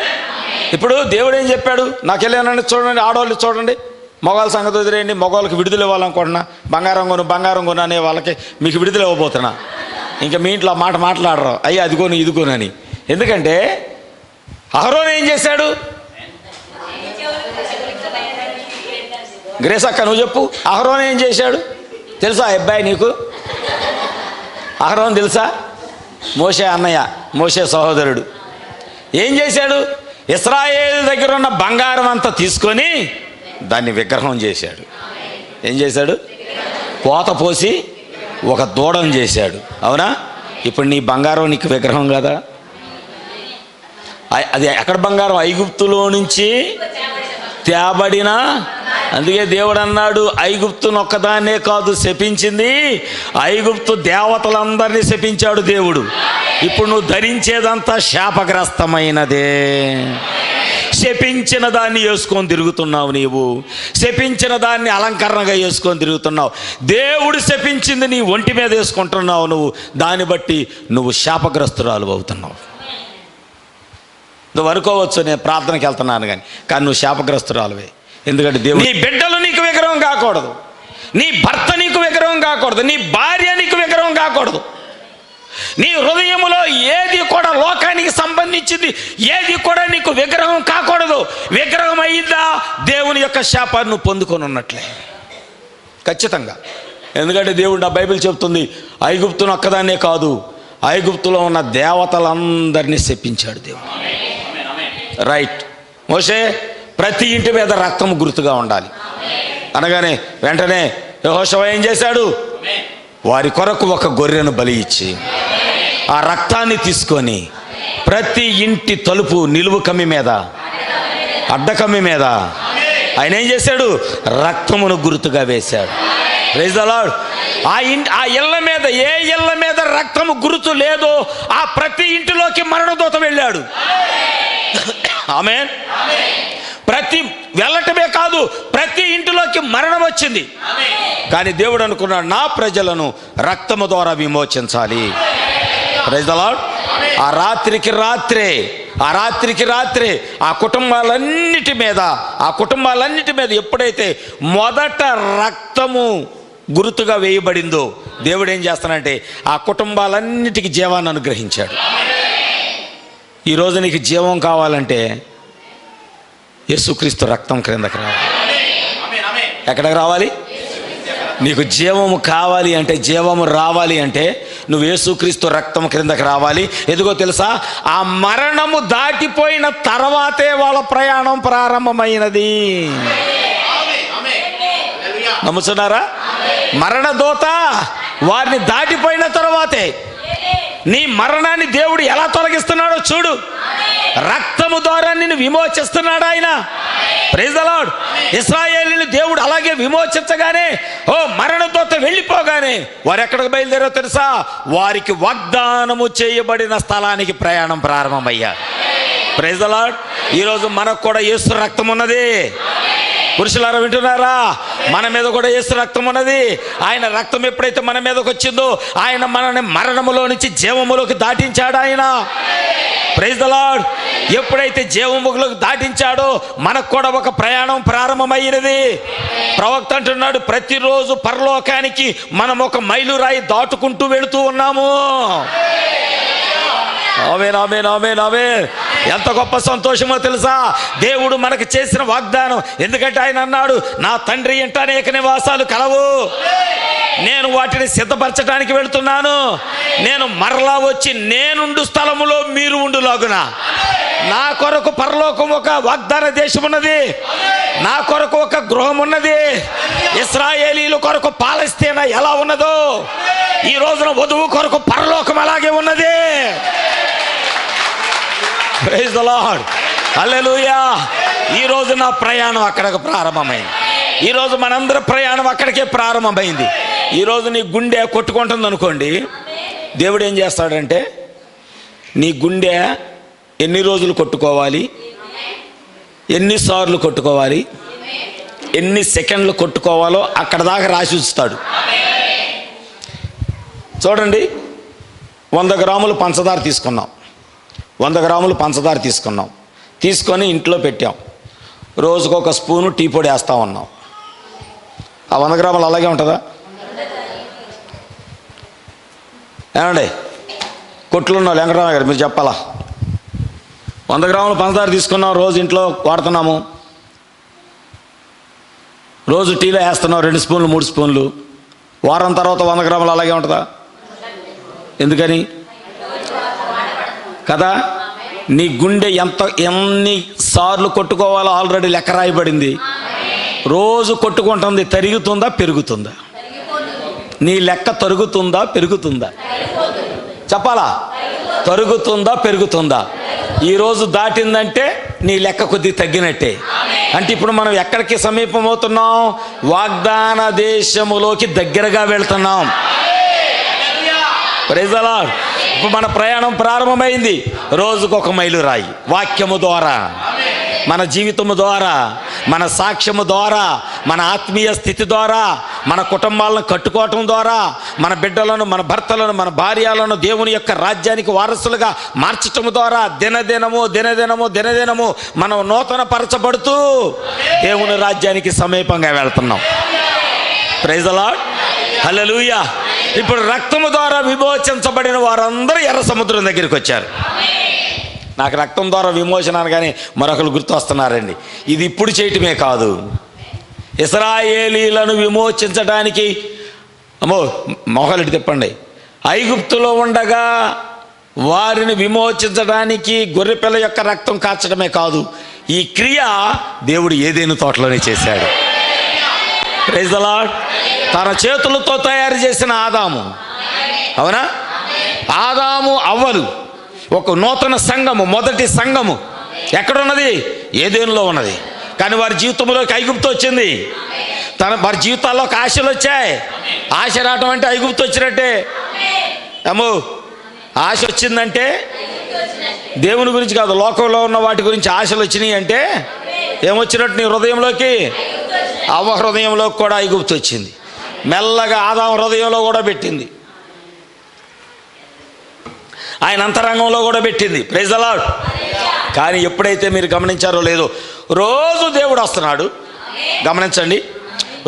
ఇప్పుడు దేవుడు ఏం చెప్పాడు? నాకు వెళ్ళానండి, చూడండి ఆడవాళ్ళు చూడండి, మగవాళ్ళ సంగతి వదిలేయండి, మగవాళ్ళకి విడుదల ఇవ్వాలనుకుంటున్నా, బంగారం కొను అనే వాళ్ళకి మీకు విడుదల ఇవ్వబోతున్నా. ఇంకా మీ ఇంట్లో మాట మాట్లాడరు, అయ్యి అదిగోను ఇదిగోనని. ఎందుకంటే అహరోను ఏం చేశాడు? గ్రేస్ అక్క నువ్వు చెప్పు, అహరోను ఏం చేశాడు తెలుసా? అబ్బాయి నీకు అహరోను తెలుసా? మోషే అన్నయ్య, మోషే సహోదరుడు. ఏం చేశాడు? ఇశ్రాయేలు దగ్గర ఉన్న బంగారం అంతా తీసుకొని దాన్ని విగ్రహం చేశాడు. ఏం చేశాడు? కోత పోసి ఒక దూడం చేశాడు. అవునా? ఇప్పుడు నీ బంగారం నీకు విగ్రహం కదా. అది ఎక్కడ బంగారం? ఐగుప్తులో నుంచి తేబడిన. అందుకే దేవుడు అన్నాడు, ఐగుప్తును ఒక్కదాన్నే కాదు శపించింది, ఐగుప్తు దేవతలందరినీ శపించాడు దేవుడు. ఇప్పుడు నువ్వు ధరించేదంతా శాపగ్రస్తమైనదే. శపించిన దాన్ని వేసుకొని తిరుగుతున్నావు, నీవు శపించిన దాన్ని అలంకరణగా వేసుకొని తిరుగుతున్నావు. దేవుడు శపించింది నీ ఒంటి మీద వేసుకుంటున్నావు, నువ్వు దాన్ని బట్టి నువ్వు శాపగ్రస్తురాలు అవుతున్నావు. నువ్వు అనుకోవచ్చు నేను ప్రార్థనకి వెళ్తున్నాను కానీ నువ్వు శాపగ్రస్తురాలువే. ఎందుకంటే దేవుడు నీ బిడ్డలు నీకు విగ్రహం కాకూడదు, నీ భర్త నీకు విగ్రహం కాకూడదు, నీ భార్య నీకు విగ్రహం కాకూడదు. నీ హృదయములో ఏది కూడా లోకానికి సంబంధించింది ఏది కూడా నీకు విగ్రహం కాకూడదు. విగ్రహం అయిందా దేవుని యొక్క శాపాన్ని నువ్వు పొందుకొని ఉన్నట్లే ఖచ్చితంగా. ఎందుకంటే దేవుడు నా బైబిల్ చెప్తుంది, ఐగుప్తును ఒక్కదాన్నే కాదు ఐగుప్తులో ఉన్న దేవతలందరినీ శపించాడు దేవుడు. రైట్. మోషే ప్రతి ఇంటి మీద రక్తం గుర్తుగా ఉండాలి అనగానే వెంటనే యెహోషువ ఏం చేశాడు? వారి కొరకు ఒక గొర్రెను బలి ఇచ్చి ఆ రక్తాన్ని తీసుకొని ప్రతి ఇంటి తలుపు నిలువు కమ్మి మీద అడ్డకమ్మి మీద ఆయన ఏం చేశాడు? రక్తమును గుర్తుగా వేశాడు. Praise the lord. ఆ ఇళ్ళ మీద ఏ ఇళ్ళ మీద రక్తము గుర్తు లేదో ఆ ప్రతి ఇంటిలోకి మరణదూత వెళ్ళాడు. ఆమేన్. ప్రతి వెళ్ళటమే కాదు, ప్రతి ఇంటిలోకి మరణం వచ్చింది. కానీ దేవుడు అనుకున్నాడు, నా ప్రజలను రక్తము ద్వారా విమోచించాలి. Praise the lord. ఆ రాత్రికి రాత్రే ఆ కుటుంబాలన్నిటి మీద ఎప్పుడైతే మొదట రక్తము గుర్తుగా వేయబడిందో దేవుడు ఏం చేస్తానంటే ఆ కుటుంబాలన్నిటికీ జీవాన్ని అనుగ్రహించాడు. ఈరోజు నీకు జీవం కావాలంటే యేసుక్రీస్తు రక్తం క్రిందకి రావాలి. ఎక్కడికి రావాలి? నీకు జీవము కావాలి అంటే, జీవము రావాలి అంటే నువ్వు యేసుక్రీస్తు రక్తం క్రిందకి రావాలి. ఎందుకో తెలుసా? ఆ మరణము దాటిపోయిన తర్వాతే వాళ్ళ ప్రయాణం ప్రారంభమైనది. నమ్ముతున్నారా? మరణదూత వారిని దాటిపోయిన తర్వాతే. నీ మరణాన్ని దేవుడు ఎలా తొలగిస్తున్నాడో చూడు. రక్తము ద్వారా నిన్ను విమోచిస్తున్నాడు ఆయన. Praise the lord. ఇశ్రాయేలుని దేవుడు అలాగే విమోచించగానే మరణదూత వెళ్ళిపోగానే వారు ఎక్కడికి బయలుదేరో తెలుసా? వారికి వాగ్దానము చేయబడిన స్థలానికి ప్రయాణం ప్రారంభమయ్యారు. Praise the lord. ఈరోజు మనకు కూడా యేసు రక్తం ఉన్నది. పురుషులారా వింటున్నారా? మన మీద కూడా యేసు రక్తం ఉన్నది. ఆయన రక్తం ఎప్పుడైతే మన మీదకి వచ్చిందో ఆయన మనని మరణములో నుంచి జీవములోకి దాటించాడు ఆయన. Praise the lord. ఎప్పుడైతే జీవములోకి దాటించాడో మనకు కూడా ఒక ప్రయాణం ప్రారంభమైనది. ప్రవక్త అంటున్నాడు, ప్రతిరోజు పరలోకానికి మనం ఒక మైలురాయి దాటుకుంటూ వెళుతూ ఉన్నాము. ఆమేన్, ఆమేన్, ఆమేన్, ఆమేన్. ఎంత గొప్ప సంతోషమో తెలుసా? దేవుడు మనకు చేసిన వాగ్దానం. ఎందుకంటే ఆయన అన్నాడు, నా తండ్రి ఇంట అనేక నివాసాలు కలవు, నేను వాటిని సిద్ధపరచడానికి వెళుతున్నాను, నేను మరలా వచ్చి నేనుండు స్థలములో మీరు ఉండులాగున. నా కొరకు పరలోకం ఒక వాగ్దాన దేశం ఉన్నది, నా కొరకు ఒక గృహం ఉన్నది. ఇశ్రాయేలీల కొరకు పాలస్తీనా ఎలా ఉన్నదో ఈ రోజున వధువు కొరకు పరలోకం అలాగే ఉన్నది. Praise the lord. హల్లెలూయా. ఈరోజు నా ప్రయాణం అక్కడికి ప్రారంభమైంది. ఈరోజు మనందరి ప్రయాణం అక్కడికే ప్రారంభమైంది. ఈరోజు నీ గుండె కొట్టుకుంటుంది అనుకోండి, దేవుడు ఏం చేస్తాడంటే నీ గుండె ఎన్ని రోజులు కొట్టుకోవాలి, ఎన్నిసార్లు కొట్టుకోవాలి, ఎన్ని సెకండ్లు కొట్టుకోవాలో అక్కడ దాకా రాసి ఉంచుతాడు. చూడండి, 100 గ్రాములు పంచదార తీసుకున్నాం, 100 గ్రాములు పంచదార తీసుకొని ఇంట్లో పెట్టాం. రోజుకు ఒక స్పూను టీ పొడి వేస్తూ ఉన్నాం. ఆ 100 గ్రాములు అలాగే ఉంటుందా? ఏమండి కొట్లు ఉన్నావు వెంకటరామయ్య గారు, మీరు చెప్పాలా? 100 గ్రాములు పంచదార తీసుకున్నాం, రోజు ఇంట్లో వాడుతున్నాము, రోజు టీలో వేస్తున్నాం 2 స్పూన్లు 3 స్పూన్లు. వారం తర్వాత 100 గ్రాములు అలాగే ఉంటుందా? ఎందుకని కదా? నీ గుండె ఎన్నిసార్లు కొట్టుకోవాలో ఆల్రెడీ లెక్క రాయబడింది. రోజు కొట్టుకుంటుంది, తరుగుతుందా పెరుగుతుందా? నీ లెక్క తరుగుతుందా పెరుగుతుందా? చెప్పాలా? తరుగుతుందా పెరుగుతుందా? ఈరోజు దాటిందంటే నీ లెక్క కొద్దిగా తగ్గినట్టే. అంటే ఇప్పుడు మనం ఎక్కడికి సమీపమవుతున్నాం? వాగ్దాన దేశములోకి దగ్గరగా వెళ్తున్నాం. Praise the lord. ఇప్పుడు మన ప్రయాణం ప్రారంభమైంది. రోజుకొక మైలు రాయి, వాక్యము ద్వారా, మన జీవితము ద్వారా, మన సాక్ష్యము ద్వారా, మన ఆత్మీయ స్థితి ద్వారా, మన కుటుంబాలను కట్టుకోవటం ద్వారా, మన బిడ్డలను, మన భర్తలను, మన భార్యలను దేవుని యొక్క రాజ్యానికి వారసులుగా మార్చటం ద్వారా దినదినము మనం నూతన పరచబడుతూ దేవుని రాజ్యానికి సమీపంగా వెళ్తున్నాం. Praise the lord. హల్లెలూయా. ఇప్పుడు రక్తము ద్వారా విమోచించబడిన వారందరూ ఎర్ర సముద్రం దగ్గరికి వచ్చారు. నాకు రక్తం ద్వారా విమోచన అనగానే మరొకరు గుర్తు వస్తున్నారండి. ఇది ఇప్పుడు చేయటమే కాదు, ఇశ్రాయేలీలను విమోచించడానికి, మొహలెట్టి తిప్పండి, ఐగుప్తులో ఉండగా వారిని విమోచించడానికి గొర్రెపిల్ల యొక్క రక్తం కాచడమే కాదు, ఈ క్రియ దేవుడు ఏదైనా తోటలోనే చేశాడు. Praise the lord. తన చేతులతో తయారు చేసిన ఆదాము, అవునా? ఆదాము అవ్వలు ఒక నూతన సంఘము, మొదటి సంఘము ఎక్కడున్నది? ఏదేనులో ఉన్నది. కానీ వారి జీవితంలోకి ఐగుప్తు వచ్చింది. వారి జీవితాల్లోకి ఆశలు వచ్చాయి. ఆశ రావటం అంటే ఐగుప్తు వచ్చినట్టే. ఆశ వచ్చిందంటే దేవుని గురించి కాదు, లోకంలో ఉన్న వాటి గురించి ఆశలు వచ్చినాయి అంటే ఏమొచ్చినట్టు? నీ హృదయంలోకి, అవ్వ హృదయంలోకి కూడా ఐగుప్తు వచ్చింది. మెల్లగా ఆదాము హృదయంలో కూడా పెట్టింది, ఆయన అంతరంగంలో కూడా పెట్టింది. Praise the lord. కానీ ఎప్పుడైతే మీరు గమనించారో లేదో, రోజు దేవుడు వస్తున్నాడు. గమనించండి,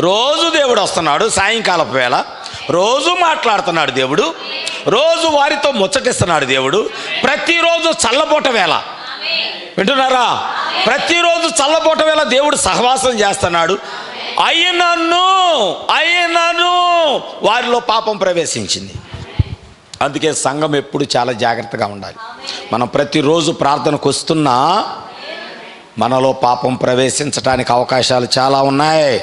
రోజు దేవుడు వస్తున్నాడు. సాయంకాలపు వేళ రోజు మాట్లాడుతున్నాడు దేవుడు, రోజు వారితో ముచ్చటిస్తున్నాడు దేవుడు. ప్రతిరోజు చల్లబోట వేళ, వింటున్నారా? ప్రతిరోజు చల్లబోట వేళ దేవుడు సహవాసం చేస్తున్నాడు. అయినను వారిలో పాపం ప్రవేశించింది. అందుకే సంఘం ఎప్పుడు చాలా జాగ్రత్తగా ఉండాలి. మనం ప్రతిరోజు ప్రార్థనకు వస్తున్నా మనలో పాపం ప్రవేశించడానికి అవకాశాలు చాలా ఉన్నాయి.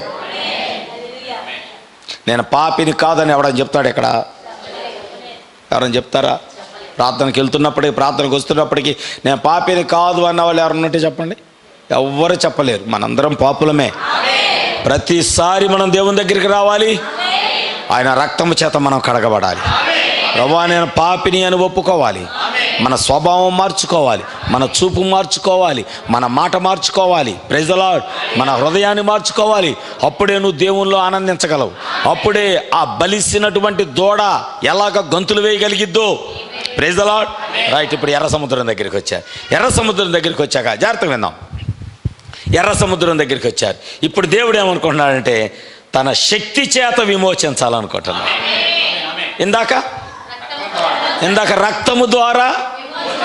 నేను పాపిని కాదని ఎవడని చెప్తాడు? ఇక్కడ ఎవరైనా చెప్తారా? ప్రార్థనకి వెళ్తున్నప్పటికీ, ప్రార్థనకు వస్తున్నప్పటికీ నేను పాపిని కాదు అన్న వాళ్ళు ఎవరున్నట్టే చెప్పండి? ఎవ్వరు చెప్పలేరు. మనందరం పాపులమే. ప్రతిసారి మనం దేవుని దగ్గరికి రావాలి, ఆయన రక్తము చేత మనం కడగబడాలి. ప్రభువా నేను పాపిని అని ఒప్పుకోవాలి. మన స్వభావం మార్చుకోవాలి, మన చూపు మార్చుకోవాలి, మన మాట మార్చుకోవాలి. Praise the lord. మన హృదయాన్ని మార్చుకోవాలి. అప్పుడే నువ్వు దేవునిలో ఆనందించగలవు. అప్పుడే ఆ బలిసినటువంటి దూడ ఎలాగ గంతులు వేయగలిగిద్దో. Praise the lord. రైట్. ఇప్పుడు ఎర్ర సముద్రం దగ్గరికి వచ్చారు. ఎర్ర సముద్రం దగ్గరికి వచ్చాక జాగ్రత్తగా విందాం. ఎర్ర సముద్రం దగ్గరికి వచ్చారు. ఇప్పుడు దేవుడు ఏమనుకుంటున్నాడంటే తన శక్తి చేత విమోచించాలనుకుంటున్నాడు. ఇందాక రక్తము ద్వారా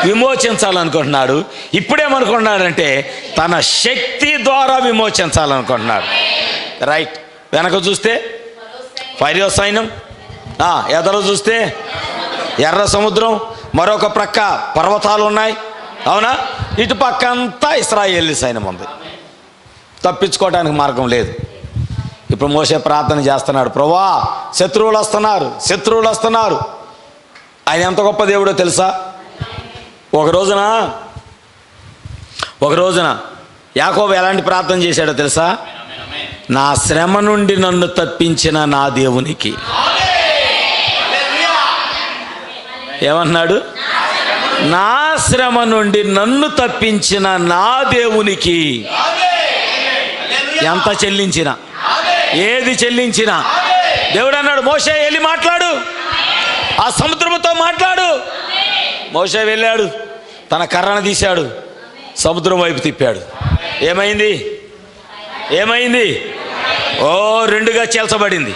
విమోచించాలనుకుంటున్నాడు. ఇప్పుడేమనుకుంటున్నాడంటే తన శక్తి ద్వారా విమోచించాలనుకుంటున్నాడు. రైట్. వెనక చూస్తే ఫైరో సైన్యం, ఎదరు చూస్తే ఎర్ర సముద్రం, మరొక ప్రక్క పర్వతాలు ఉన్నాయి, అవునా? ఇటు పక్క అంతా ఇశ్రాయేలీ సైన్యం ఉంది. తప్పించుకోవడానికి మార్గం లేదు. ఇప్పుడు మోషే ప్రార్థన చేస్తున్నాడు, ప్రభువా శత్రువులు వస్తున్నారు. ఆయన ఎంత గొప్ప దేవుడో తెలుసా? ఒక రోజున యాకోబు ఎలాంటి ప్రార్థన చేశాడో తెలుసా? నా శ్రమ నుండి నన్ను తప్పించిన నా దేవునికి. ఏమన్నాడు? నా శ్రమ నుండి నన్ను తప్పించిన నా దేవునికి ఎంత చెల్లించినా, ఏది చెల్లించినా. దేవుడు అన్నాడు, మోషే వెళ్ళి మాట్లాడు, ఆ సముద్రముతో మాట్లాడు. మోషే వెళ్ళాడు, తన కర్రను తీశాడు, సముద్రం వైపు తిప్పాడు. ఏమైంది? ఓ రెండుగా చీల్చబడింది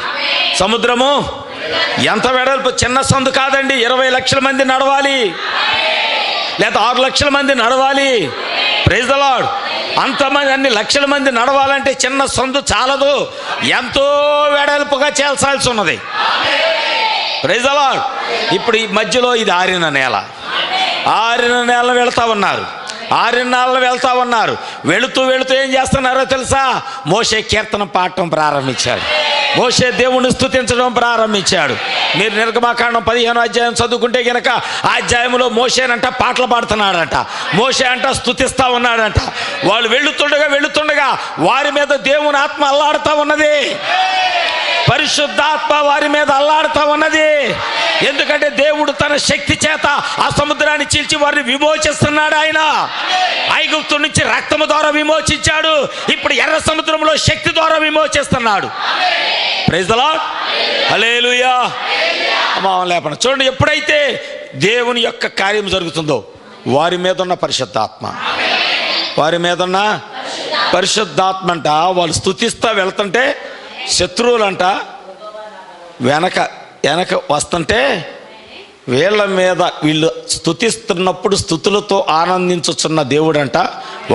సముద్రము. ఎంత వెడల్పు! చిన్న సందు కాదండి, 20 లక్షల మంది నడవాలి, లేదా 6 లక్షల మంది నడవాలి. Praise the lord. అంతమంది, అన్ని లక్షల మంది నడవాలంటే చిన్న సందు చాలదు, ఎంతో వెడల్పుగా చేల్చాల్సి ఉన్నది. Praise the lord. ఇప్పుడు ఈ మధ్యలో ఇది ఆరిన నేల వెళ్తా ఉన్నారు, వెళ్తా ఉన్నారు. వెళుతూ ఏం చేస్తున్నారో తెలుసా? మోషే కీర్తన పాడటం ప్రారంభించాడు, మోషే దేవుణ్ణి స్తుతించడం ప్రారంభించాడు. మీరు నిర్గమాకాండం 15వ అధ్యాయం చదువుకుంటే గనక ఆ అధ్యాయంలో మోషేనంట పాటలు పాడుతున్నాడంట, మోషే అంట స్తుతిస్తా ఉన్నాడంట. వాళ్ళు వెళుతుండగా వారి మీద దేవుని ఆత్మ అల్లాడుతూ ఉన్నది, పరిశుద్ధాత్మ వారి మీద అల్లాడుతూ ఉన్నది. ఎందుకంటే దేవుడు తన శక్తి చేత ఆ సముద్రాన్ని చీల్చి వారిని విమోచిస్తున్నాడు. ఆయన ఐగుప్తు నుంచి రక్తము ద్వారా విమోచించాడు, ఇప్పుడు ఎర్ర సముద్రంలో శక్తి ద్వారా విమోచిస్తున్నాడు. Praise the lord. హల్లెలూయా. లేపన చూడండి, ఎప్పుడైతే దేవుని యొక్క కార్యం జరుగుతుందో వారి మీద ఉన్న పరిశుద్ధాత్మ, అంట వాళ్ళు స్తుతిస్తా వెళ్తుంటే శత్రువులంట వెనక వస్తుంటే వీళ్ళ మీద, వీళ్ళు స్తుతిస్తున్నప్పుడు స్తుతులతో ఆనందించుచున్న దేవుడంట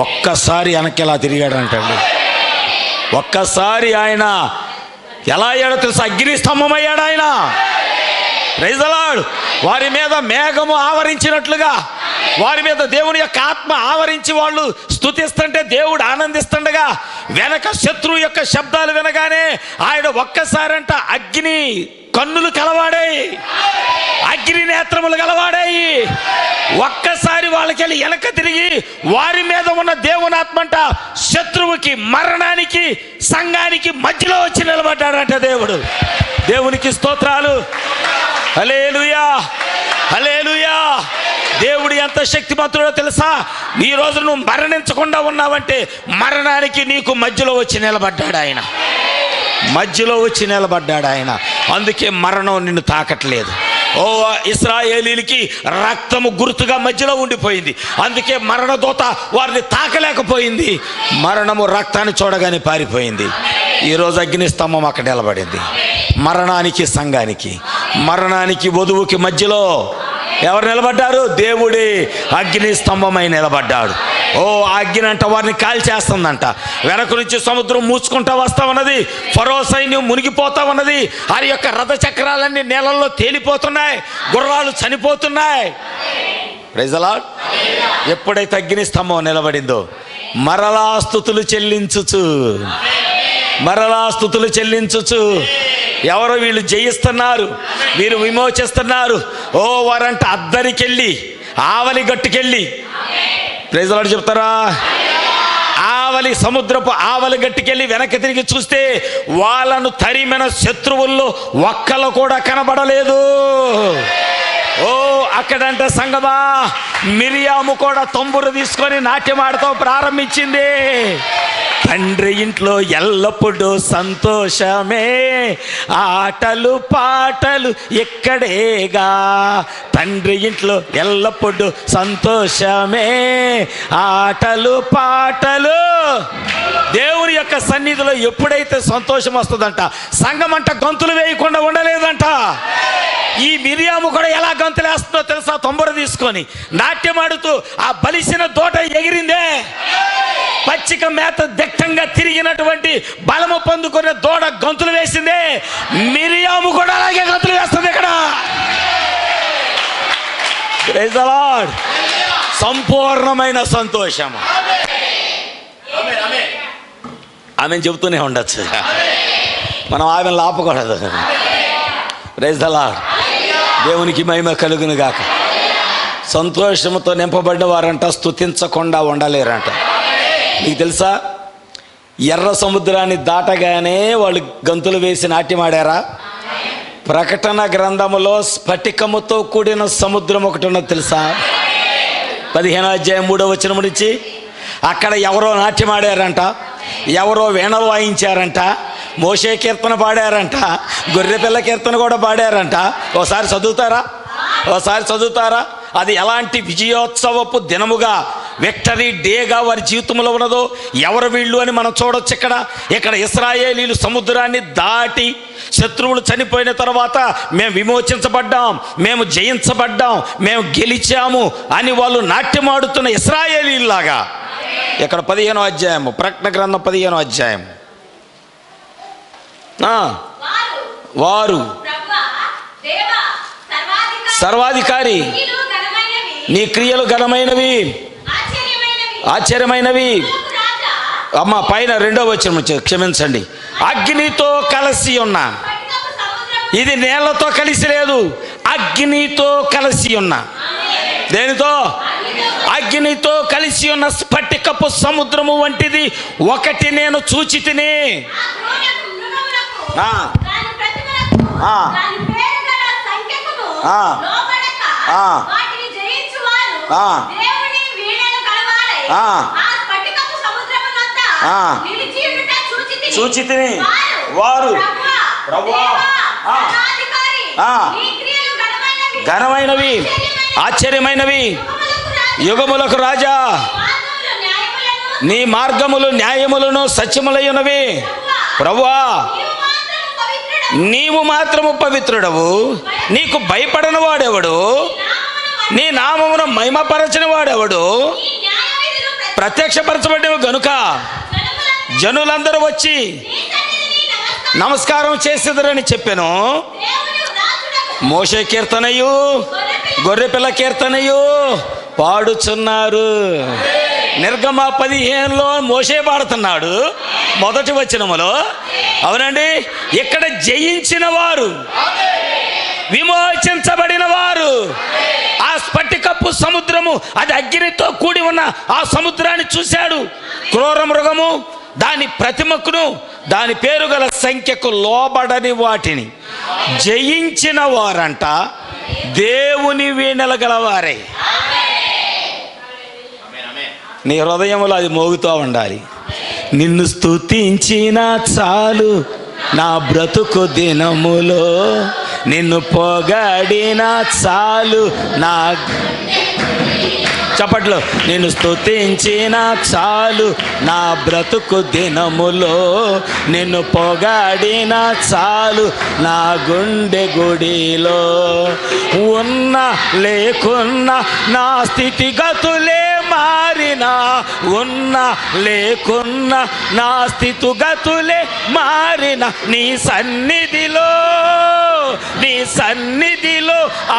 ఒక్కసారి వెనక్కి ఎలా తిరిగాడంటండి. ఒక్కసారి ఆయన ఎలా అయ్యాడో తెలుసా? అగ్ని స్తంభం అయ్యాడు ఆయన. Praise the lord. వారి మీద మేఘము ఆవరించినట్లుగా వారి మీద దేవుని యొక్క ఆత్మ ఆవరించి వాళ్ళు స్తుతిస్తుంటే దేవుడు ఆనందిస్తుండగా వెనక శత్రువు యొక్క శబ్దాలు వినగానే ఆయన ఒక్కసారంట అగ్ని కన్నులు కలవాడాయి, అగ్ని నేత్రములు కలవాడాయి. ఒక్కసారి వాళ్ళకెళ్ళి వెనక తిరిగి వారి మీద ఉన్న దేవునాత్మంట శత్రువుకి, మరణానికి, సంఘానికి మధ్యలో వచ్చి నిలబడ్డాడంట దేవుడు. దేవునికి స్తోత్రాలు. హల్లెలూయా, హల్లెలూయా. దేవుడు ఎంత శక్తిమంతుడో తెలుసా? ఈ రోజు నువ్వు మరణించకుండా ఉన్నావంటే మరణానికి నీకు మధ్యలో వచ్చి నిలబడ్డాడు ఆయన. అందుకే మరణం నిన్ను తాకట్లేదు. ఓ ఇశ్రాయేలీలకి రక్తము గుర్తుగా మధ్యలో ఉండిపోయింది, అందుకే మరణ దూత వారిని తాకలేకపోయింది. మరణము రక్తాన్ని చూడగానే పారిపోయింది. ఈరోజు అగ్ని స్తంభం అక్కడ నిలబడింది. మరణానికి, సంఘానికి, మరణానికి, వధువుకి మధ్యలో ఎవరు నిలబడ్డారు? దేవుడే అగ్ని స్తంభమై నిలబడ్డాడు. ఓ అగ్ని అంట వారిని కాల్చేస్తుందంట. వెనక నుంచి సముద్రం మూసుకుంటా వస్తా ఉన్నది, ఫరో సైన్యం మునిగిపోతా ఉన్నది, వారి యొక్క రథ చక్రాలన్నీ నేలల్లో తేలిపోతున్నాయి, గుర్రాలు చనిపోతున్నాయి. Praise the lord. ఎప్పుడైతే అగ్ని స్తంభం నిలబడిందో మరలా స్తుతులు చెల్లించుచు ఎవరో వీళ్ళు జయిస్తున్నారు, వీరు విమోచిస్తున్నారు. ఓ వారంట అద్దరికెళ్ళి, ఆవలి గట్టుకెళ్ళి, ప్రైజ్ ది లార్డ్ చెప్తారా? ఆవలి, సముద్రపు ఆవలి గట్టుకెళ్ళి వెనక్కి తిరిగి చూస్తే వాళ్ళను తరిమిన శత్రువుల్లో ఒక్కళ్ళు కూడా కనబడలేదు. ఓ అక్కడంటే సంగమా, మిరియాము కూడా తంబురు తీసుకొని నాట్యం ఆడటం ప్రారంభించింది. తండ్రి ఇంట్లో ఎల్లప్పుడూ సంతోషమే, ఆటలు పాటలు ఎక్కడేగా. తండ్రి ఇంట్లో ఎల్లప్పుడూ సంతోషమే, ఆటలు పాటలు. దేవుని యొక్క సన్నిధిలో ఎప్పుడైతే సంతోషం వస్తుందంట, సంఘం అంట గంతులు వేయకుండా ఉండలేదంట. ఈ మిరియాము కూడా ఎలా గంతులేస్తుందో తెలుసా? తంబుర తీసుకొని నాట్యమాడుతూ ఆ బలిసిన దూట ఎగిరిందే. పచ్చిక మేత దిట్టంగా తిరిగినటువంటి బలము పొందుకునే దూడ గంతులు వేసిందే. మిరియాము కూడా అలాగే గంతులు వేస్తుంది ఇక్కడ. Praise the lord. సంపూర్ణమైన సంతోషము. ఆమె చెబుతూనే ఉండొచ్చు, మనం ఆమెను ఆపకూడదు. Praise the lord. దేవునికి మహిమ కలుగును గాక. సంతోషంతో నింపబడ్డ వారంట స్తుతించకుండా ఉండలేరంట. మీకు తెలుసా, ఎర్ర సముద్రాన్ని దాటగానే వాళ్ళు గంతులు వేసి నాట్యమాడారా? ప్రకటన గ్రంథములో స్ఫటికముతో కూడిన సముద్రం ఒకటి ఉన్నది తెలుసా? 15వ అధ్యాయం 3వ వచనం నుంచి అక్కడ ఎవరో నాట్యమాడారంట, ఎవరో వీణలు వాయించారంట, మోషే కీర్తన పాడారంట, గొర్రెపిల్ల కీర్తన కూడా పాడారంట. ఒకసారి చదువుతారా? అది ఎలాంటి విజయోత్సవపు దినముగా, విక్టరీ డేగా వారి జీవితంలో ఉన్నదో ఎవరు వీళ్ళు అని మనం చూడొచ్చు. ఇక్కడ ఇశ్రాయేలీలు సముద్రాన్ని దాటి శత్రువులు చనిపోయిన తర్వాత మేము విమోచించబడ్డాం, మేము జయించబడ్డాం, మేము గెలిచాము అని వాళ్ళు నాట్యమాడుతున్న ఇశ్రాయేలీలాగా ఇక్కడ 15వ అధ్యాయము, ప్రకటన గ్రంథం 15వ అధ్యాయం. వారు సర్వాధికారి, నీ క్రియలు ఘనమైనవి, ఆశ్చర్యమైనవి. అమ్మ పైన 2వ వచనం, క్షమించండి, అగ్నితో కలిసి ఉన్న, ఇది నేలతో కలిసి లేదు, అగ్నితో కలిసి ఉన్న. దేనితో? అగ్నితో కలిసి ఉన్న స్ఫటికపు సముద్రము వంటిది ఒకటి నేను చూచి తిని. చూచి తిని వారు ఘనమైనవి, ఆశ్చర్యమైనవి, యుగములకు రాజా, నీ మార్గములు న్యాయములను సత్యములైనవి. ప్రభువా, నీవు మాత్రము పవిత్రుడవు, నీకు భయపడని వాడెవడు, నీ నామమును మహిమపరచని వాడెవడు, ప్రత్యక్షపరచబడ్డవు గనుక జనులందరూ వచ్చి నమస్కారం చేసేదరని చెప్పాను. మోషే కీర్తనయు గొర్రెపిల్ల కీర్తనయు పాడుచున్నారు. నిర్గమ 15లో మోషే పాడుతున్నాడు మొదటి వచనములో. అవునండి, ఇక్కడ జయించిన వారు, విమోచించబడిన వారు, ఆ స్ఫటికపు సముద్రము, అది అగ్నితో కూడి ఉన్న ఆ సముద్రాన్ని చూశాడు. క్రూర మృగము, దాని ప్రతిమకును, దాని పేరు గల సంఖ్యకు లోబడని వాటిని జయించిన వారంట దేవుని వీణల గలవారే. నీ హృదయంలో అది మోగుతూ ఉండాలి. నిన్ను స్తుతించిన చాలు నా బ్రతుకు దినములో, నిన్ను పొగడిన చాలు నా చప్పట్లో, నిన్ను స్తుతించిన చాలు నా బ్రతుకు దినములో, నిన్ను పొగాడిన చాలు నా గుండె గుడిలో. ఉన్న లేకున్నా నా స్థితిగతులే మారినా, ఉన్న లేకున్నా నా స్థితిగతులే మారిన, నీ సన్నిధిలో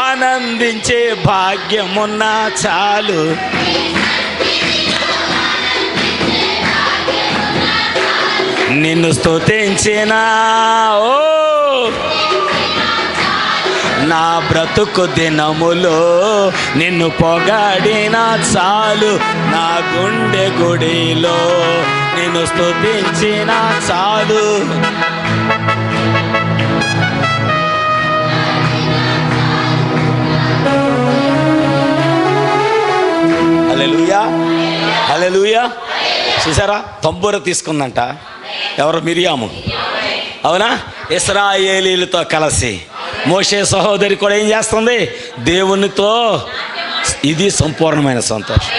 ఆనందించే భాగ్యమున్నా చాలు. నిన్ను స్తుతించిన నా బ్రతుకు దినములో, నిన్ను పొగాడిన చాలు నా గుండె గుడిలో, నిన్ను స్తుతించిన చాలు. హల్లెలూయా, హల్లెలూయా. చూసారా, తంబూర తీసుకుందంట ఎవరు? మిరియాము. అవునా? ఇశ్రాయేలీలతో కలిసి మోషే సహోదరి కూడా ఏం చేస్తుంది? దేవునితో. ఇది సంపూర్ణమైన సంతోషం.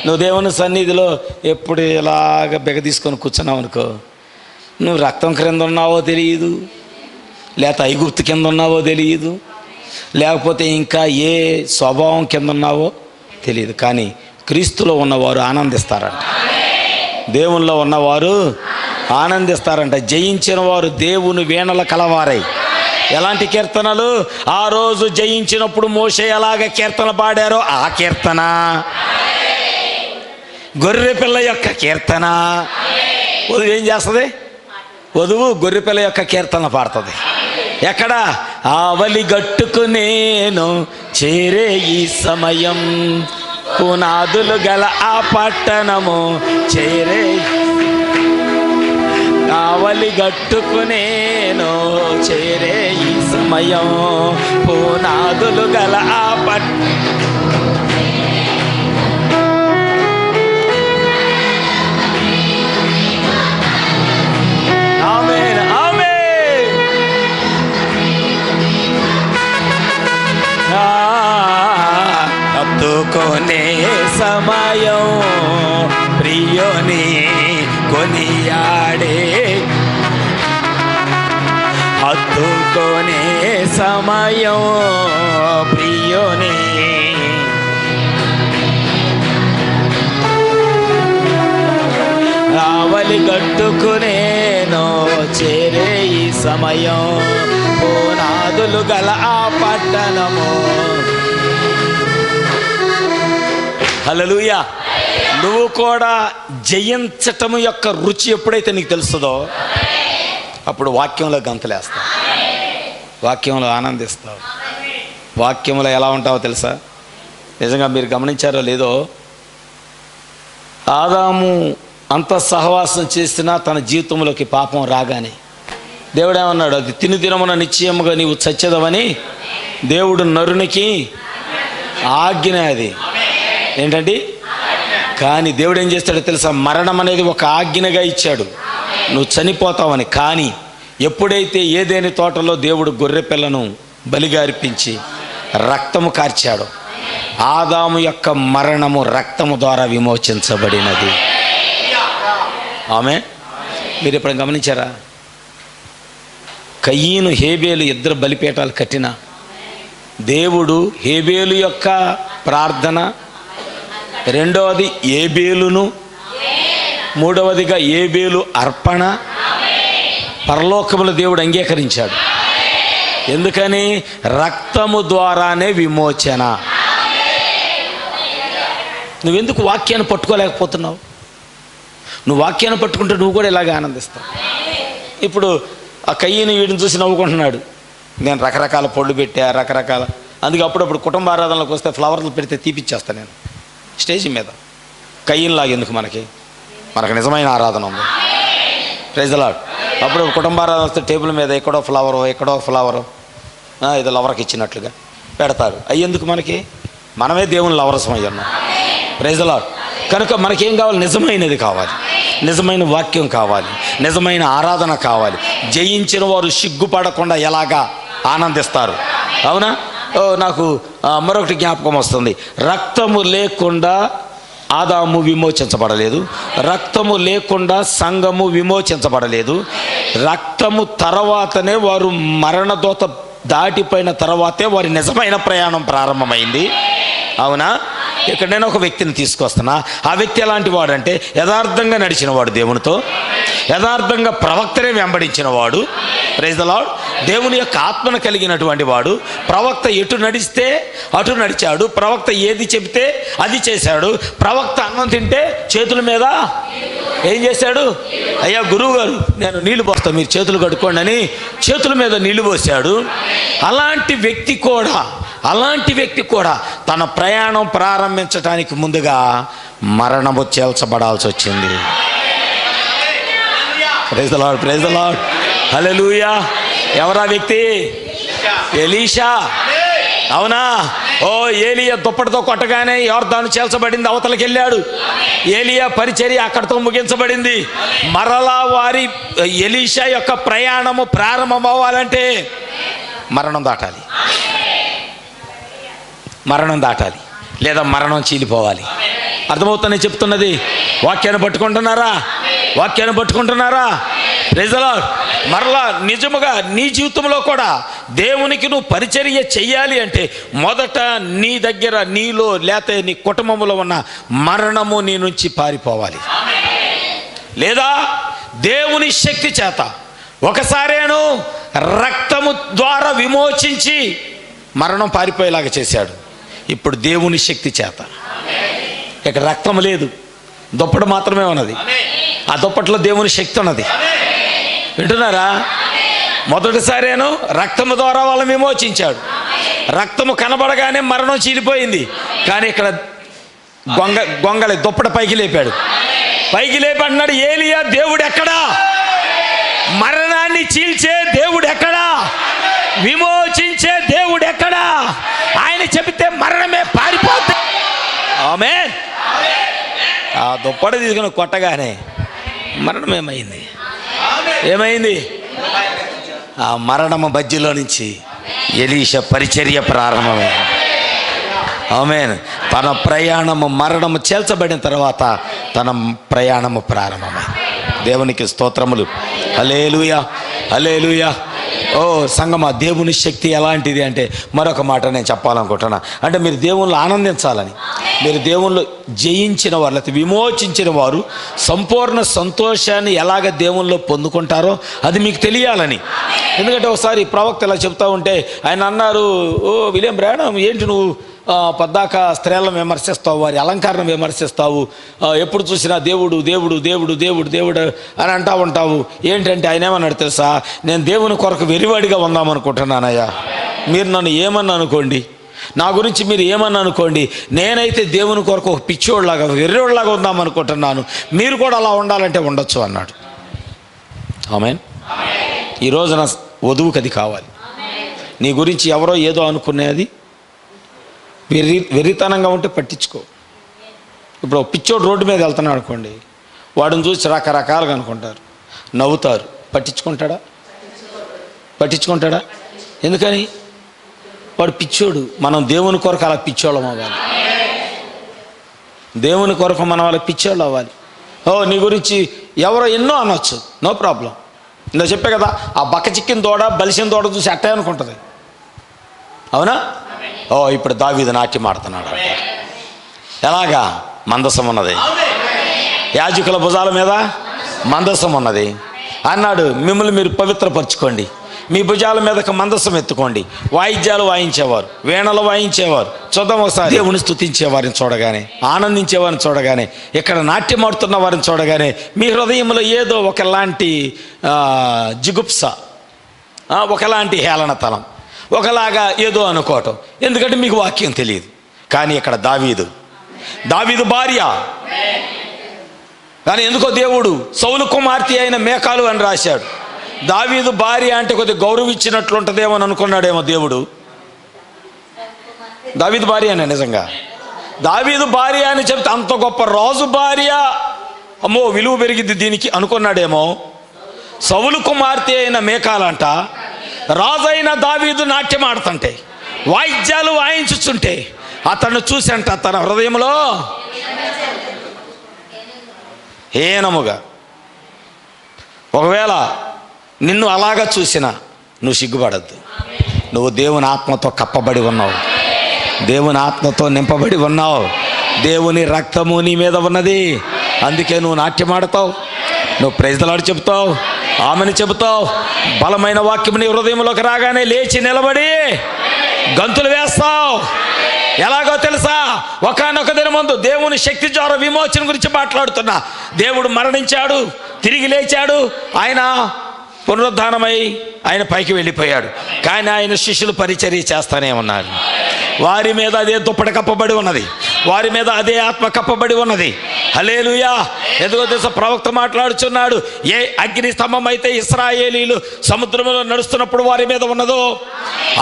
నువ్వు దేవుని సన్నిధిలో ఎప్పుడు ఇలాగ బెగ తీసుకొని కూర్చున్నావు అనుకో, నువ్వు రక్తం క్రింద ఉన్నావో తెలియదు, లేకపోతే ఐగుప్తు కింద ఉన్నావో తెలియదు, లేకపోతే ఇంకా ఏ స్వభావం కింద ఉన్నావో తెలియదు. కానీ క్రీస్తులో ఉన్నవారు ఆనందిస్తారంట, దేవునిలో ఉన్నవారు ఆనందిస్తారంట. జయించిన వారు దేవుని వీణల కలవారై. ఎలాంటి కీర్తనలు? ఆ రోజు జయించినప్పుడు మోషే ఎలాగ కీర్తన పాడారో ఆ కీర్తన, గొర్రెపిల్ల యొక్క కీర్తన. వధువు ఏం చేస్తుంది? వధువు గొర్రెపిల్ల యొక్క కీర్తన పాడుతుంది. ఎక్కడ? ఆవలి గట్టుకు నేను చేరే ఈ సమయం, పునాదులు గల ఆ పట్టణము చేరే. ఆవలి గట్టుకునేను చేరే ఈ సమయం, పునాదులు గల ఆ ఆమేన్ ఆమేన్. హత్తుకునే సమయం ప్రియుని కొనియాడే, హత్తుకునే సమయం ప్రియుని ఆవలి గట్టుకునేను చేరే ఈ సమయం, పునాదులు గల ఆ పట్టణము. హల్లెలూయా. నువ్వు కూడా జయించటము యొక్క రుచి ఎప్పుడైతే నీకు తెలుస్తుందో అప్పుడు వాక్యంలో గంతులేస్తావు, వాక్యంలో ఆనందిస్తావు. వాక్యంలో ఎలా ఉంటావో తెలుసా? నిజంగా మీరు గమనించారో లేదో, ఆదాము అంత సహవాసం చేసినా తన జీవితంలోకి పాపం రాగానే దేవుడు ఏమన్నాడు? అది తిని దినమున నిశ్చయముగా నీవు చచ్చేదవని దేవుడు నరునికి ఆజ్ఞ. అది ఏంటండి? కానీ దేవుడు ఏం చేస్తాడో తెలుసా? మరణం అనేది ఒక ఆజ్ఞగా ఇచ్చాడు, నువ్వు చనిపోతావని. కానీ ఎప్పుడైతే ఏదేని తోటలో దేవుడు గొర్రె పిల్లను బలిగా అర్పించి రక్తము కార్చాడో, ఆదాము యొక్క మరణము రక్తము ద్వారా విమోచించబడినది. ఆమె మీరు ఎప్పుడైనా గమనించారా? కయ్యను హేబేలు ఇద్దరు బలిపీఠాలు కట్టిన దేవుడు హేబేలు యొక్క ప్రార్థన, రెండవది ఏబేలును, మూడవదిగా ఏబేలు అర్పణ పరలోకముల దేవుడు అంగీకరించాడు. ఎందుకని? రక్తము ద్వారానే విమోచన. నువ్వెందుకు వాక్యాన్ని పట్టుకోలేకపోతున్నావు? నువ్వు వాక్యాన్ని పట్టుకుంటే నువ్వు కూడా ఇలాగే ఆనందిస్తావు. ఇప్పుడు ఆ కయ్యని వీడిని చూసి నవ్వుకుంటున్నాడు. నేను రకరకాల పళ్ళు పెట్టా, రకరకాల, అందుకే అప్పుడప్పుడు కుటుంబ ఆరాధనలకు వస్తే ఫ్లవర్లు పెడితే తీపిచ్చేస్తాను నేను స్టేజ్ మీద. కయ్యలాగా ఎందుకు? మనకు నిజమైన ఆరాధన ఉంది. Praise the lord. అప్పుడు కుటుంబ ఆరాధన వస్తే టేబుల్ మీద ఎక్కడో ఫ్లవరు, ఎక్కడో ఫ్లవరు, ఏదో లవర్కి ఇచ్చినట్లుగా పెడతారు. అయ్యేందుకు? మనమే దేవుని లవర్సం అయ్యున్నాం. Praise the lord. కనుక మనకేం కావాలి? నిజమైనది కావాలి, నిజమైన వాక్యం కావాలి, నిజమైన ఆరాధన కావాలి. జయించిన వారు సిగ్గుపడకుండా ఎలాగా ఆనందిస్తారు? అవునా? నాకు మరొకటి జ్ఞాపకం వస్తుంది. రక్తము లేకుండా ఆదాము విమోచించబడలేదు, రక్తము లేకుండా సంఘము విమోచించబడలేదు. రక్తము తర్వాతనే వారు మరణదోత దాటిపోయిన తర్వాతే వారి నిజమైన ప్రయాణం ప్రారంభమైంది. అవునా? ఇక్కడ నేను ఒక వ్యక్తిని తీసుకొస్తున్నా. ఆ వ్యక్తి ఎలాంటి వాడంటే యథార్థంగా నడిచినవాడు, దేవునితో యథార్థంగా ప్రవక్తనే వెంబడించిన వాడు. Praise the lord. దేవుని యొక్క ఆత్మను కలిగినటువంటి వాడు. ప్రవక్త ఎటు నడిస్తే అటు నడిచాడు, ప్రవక్త ఏది చెబితే అది చేశాడు. ప్రవక్త అన్నం తింటే చేతుల మీద ఏం చేశాడు? అయ్యా గురువు గారు నేను నీళ్లు పోస్తా, మీరు చేతులు కడుక్కోండి అని చేతుల మీద నీళ్లు పోసాడు. అలాంటి వ్యక్తి కూడా తన ప్రయాణం ప్రారంభించడానికి ముందుగా మరణము చేల్చబడాల్సి వచ్చింది. Praise the lord, praise the lord, hallelujah. ఎవరా వ్యక్తి? ఎలీషా. అవునా? ఏలియా దుప్పటితో కొట్టగానే యోర్దాను చేల్చబడింది, అవతలకి వెళ్ళాడు. ఏలియా పరిచర్య అక్కడితో ముగించబడింది. మరలా వారి ఎలీషా యొక్క ప్రయాణము ప్రారంభం అవ్వాలంటే మరణం దాటాలి, మరణం దాటాలి, లేదా మరణం చీలిపోవాలి. అర్థమవుతుందని చెప్తున్నది. వాక్యాన్ని పట్టుకుంటున్నారా? వాక్యాన్ని పట్టుకుంటున్నారా? Praise the lord. మరలా నిజముగా నీ జీవితంలో కూడా దేవునికి నువ్వు పరిచర్య చెయ్యాలి అంటే మొదట నీ దగ్గర, నీలో లేతే నీ కుటుంబంలో ఉన్న మరణము నీ నుంచి పారిపోవాలి. లేదా దేవుని శక్తి చేత ఒకసారేను రక్తము ద్వారా విమోచించి మరణం పారిపోయేలాగా చేశాడు. ఇప్పుడు దేవుని శక్తి చేత ఇక్కడ రక్తం లేదు, దుప్పటి మాత్రమే ఉన్నది. ఆ దుప్పట్లో దేవుని శక్తి ఉన్నది. వింటున్నారా? మొదటిసారేను రక్తము ద్వారా వాళ్ళని విమోచించాడు. రక్తము కనబడగానే మరణం చీలిపోయింది. కానీ ఇక్కడ దుప్పటి పైకి లేపాడు. పైకి లేపి అన్నాడు, ఏలియా దేవుడు ఎక్కడా? మరణాన్ని చీల్చే దేవుడు ఎక్కడా? విమోచించే దేవుడు ఎక్కడా? ఆయన చెబితే మరణమే పారిపోతుంది. ఆమేన్. ఆ దుప్పటి తీసుకుని కొట్టగానే మరణం ఏమైంది? ఆ మరణము మధ్యలో నుంచి ఎలీషా పరిచర్య ప్రారంభమైంది. ఆమేన్. తన ప్రయాణము, మరణము చేల్చబడిన తర్వాత తన ప్రయాణము ప్రారంభమైంది. దేవునికి స్తోత్రములు. హల్లెలూయా, హల్లెలూయా. ఓ సంగమా, దేవుని శక్తి ఎలాంటిది అంటే మరొక మాట నేను చెప్పాలనుకుంటున్నా. అంటే మీరు దేవుళ్ళు ఆనందించాలని, మీరు దేవుళ్ళు జయించిన వారు, లేకపోతే విమోచించిన వారు సంపూర్ణ సంతోషాన్ని ఎలాగ దేవుల్లో పొందుకుంటారో అది మీకు తెలియాలని. ఎందుకంటే ఒకసారి ప్రవక్త ఇలా చెప్తా ఉంటే ఆయన అన్నారు, ఓ విలియం బ్రానమ్, ఏంటి నువ్వు పద్దాక స్త్రీలను విమర్శిస్తావు, వారి అలంకారం విమర్శిస్తావు, ఎప్పుడు చూసినా దేవుడు దేవుడు దేవుడు దేవుడు దేవుడు అని అంటా ఉంటావు. ఏంటంటే ఆయన ఏమన్నాడు తెలుసా? నేను దేవుని కొరకు వెరివాడిగా ఉందామనుకుంటున్నానయ్యా. మీరు నన్ను ఏమన్నా అనుకోండి, నా గురించి మీరు ఏమన్నా అనుకోండి, నేనైతే దేవుని కొరకు ఒక పిచ్చోళ్ళలాగా వెర్రోళ్ళలాగా ఉందామనుకుంటున్నాను. మీరు కూడా అలా ఉండాలంటే ఉండొచ్చు అన్నాడు. ఆమేన్. ఈ రోజున వధువుకి అది కావాలి. నీ గురించి ఎవరో ఏదో అనుకునేది వెర్రితనంగా ఉంటే పట్టించుకో. ఇప్పుడు పిచ్చోడు రోడ్డు మీద వెళ్తున్నాడు అనుకోండి, వాడిని చూసి రకరకాలుగా అనుకుంటారు, నవ్వుతారు. పట్టించుకుంటాడా? ఎందుకని? వాడు పిచ్చోడు. మనం దేవుని కొరకు అలా పిచ్చోళ్ళం అవ్వాలి. దేవుని కొరకు మనం అలా పిచ్చోళ్ళు అవ్వాలి. ఓ నీ గురించి ఎవరో ఎన్నో అనొచ్చు, నో ప్రాబ్లం. ఇలా చెప్పే కదా, ఆ బక్క చిక్కిన దూడ బలిసిన దూడ చూసి అట్టే అనుకుంటుంది. అవునా? ఓ ఇప్పుడు దావీదు నాట్యం ఆడుతున్నాడు. ఎలాగా? మందసం ఉన్నది, యాజకుల భుజాల మీద మందసం ఉన్నది అన్నాడు. మిమ్మల్ని మీరు పవిత్రపరచుకోండి, మీ భుజాల మీదకి మందసం ఎత్తుకోండి. వాయిద్యాలు వాయించేవారు, వీణలు వాయించేవారు. చూద్దాం ఒకసారి. దేవుని స్తుతించే వారిని చూడగానే, ఆనందించే వారిని చూడగానే, ఇక్కడ నాట్యం ఆడుతున్న వారిని చూడగానే మీ హృదయంలో ఏదో ఒకలాంటి జిగుప్స, ఒకలాంటి హేళనతనం, ఒకలాగా ఏదో అనుకోవటం. ఎందుకంటే మీకు వాక్యం తెలియదు. కానీ ఇక్కడ దావీదు భార్య. కానీ ఎందుకో దేవుడు సౌలు కుమార్తె అయిన మేకాలు అని రాశాడు. దావీదు భార్య అంటే కొద్దిగా గౌరవం ఇచ్చినట్లుంటుందేమో అని అనుకున్నాడేమో దేవుడు. దావీదు భార్య అనే నిజంగా దావీదు భార్య అని చెప్తే అంత గొప్ప రాజు భార్య, అమ్మో విలువ పెరిగింది దీనికి అనుకున్నాడేమో. సౌలు కుమార్తె అయిన మేకాలంట రాజైన దావీదు నాట్యం ఆడుతుంటే, వాయిద్యాలు వాయించుతుంటే అతను చూసంట తన హృదయంలో హీనముగా. ఒకవేళ నిన్ను అలాగా చూసినా నువ్వు సిగ్గుపడద్దు. నువ్వు దేవుని ఆత్మతో కప్పబడి ఉన్నావు, దేవుని ఆత్మతో నింపబడి ఉన్నావు, దేవుని రక్తము నీ మీద ఉన్నది. అందుకే నువ్వు నాట్యం ఆడతావు, నువ్వు ప్రైజ్ ది లార్డ్ చెబుతావు, ఆమెను చెబుతావు. బలమైన వాక్యం నీ హృదయంలోకి రాగానే లేచి నిలబడి గంతులు వేస్తావు. ఎలాగో తెలుసా? ఒకానొక దినం ముందు దేవుని శక్తి ద్వారా విమోచన గురించి మాట్లాడుతున్నా. దేవుడు మరణించాడు, తిరిగి లేచాడు, ఆయన పునరుద్ధానమై ఆయన పైకి వెళ్ళిపోయాడు. కానీ ఆయన శిష్యులు పరిచర్య చేస్తానే ఉన్నారు. వారి మీద అదే దుప్పటి కప్పబడి ఉన్నది, వారి మీద అదే ఆత్మ కప్పబడి ఉన్నది. హల్లెలూయా. ఎందుకో తెలుసా? ప్రవక్త మాట్లాడుచున్నాడు, ఏ అగ్ని స్తంభం అయితే ఇశ్రాయేలీలు సముద్రంలో నడుస్తున్నప్పుడు వారి మీద ఉన్నదో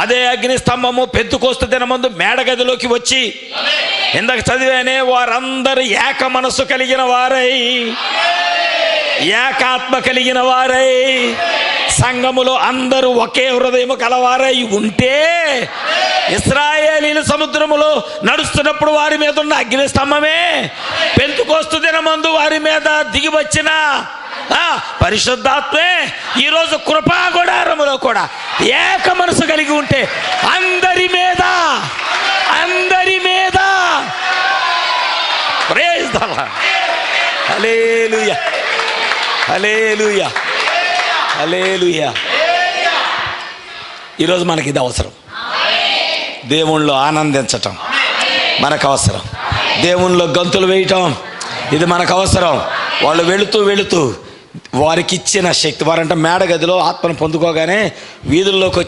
అదే అగ్ని స్తంభము పెంతెకోస్తు దినమందు మేడగదిలోకి వచ్చి, ఇందాక చదివానే, వారందరూ ఏక మనస్సు కలిగిన వారై, ఏకాత్మ కలిగిన వారై, సంఘములో అందరూ ఒకే హృదయము కలవారై ఉంటే, ఇశ్రాయేలీలు సముద్రములో నడుస్తున్నప్పుడు వారి మీద ఉన్న అగ్ని స్తంభమే పెంతెకోస్తు దినమందు వారి మీద దిగి వచ్చిన పరిశుద్ధాత్మే ఈరోజు కృపా గుడారములో కూడా ఏక మనసు కలిగి ఉంటే అందరి మీద ప్రైజ్ ది లార్డ్. హల్లెలూయా, హల్లెలూయా, హల్లెలూయా. ఈరోజు మనకి ఇది అవసరం. దేవుణ్ణిలో ఆనందించటం మనకు అవసరం. దేవుణ్ణిలో గంతులు వేయటం ఇది మనకు అవసరం. వాళ్ళు వెళుతూ వారికి ఇచ్చిన శక్తి, వారంట మేడగదిలో ఆత్మను పొందుకోగానే వీధుల్లోకి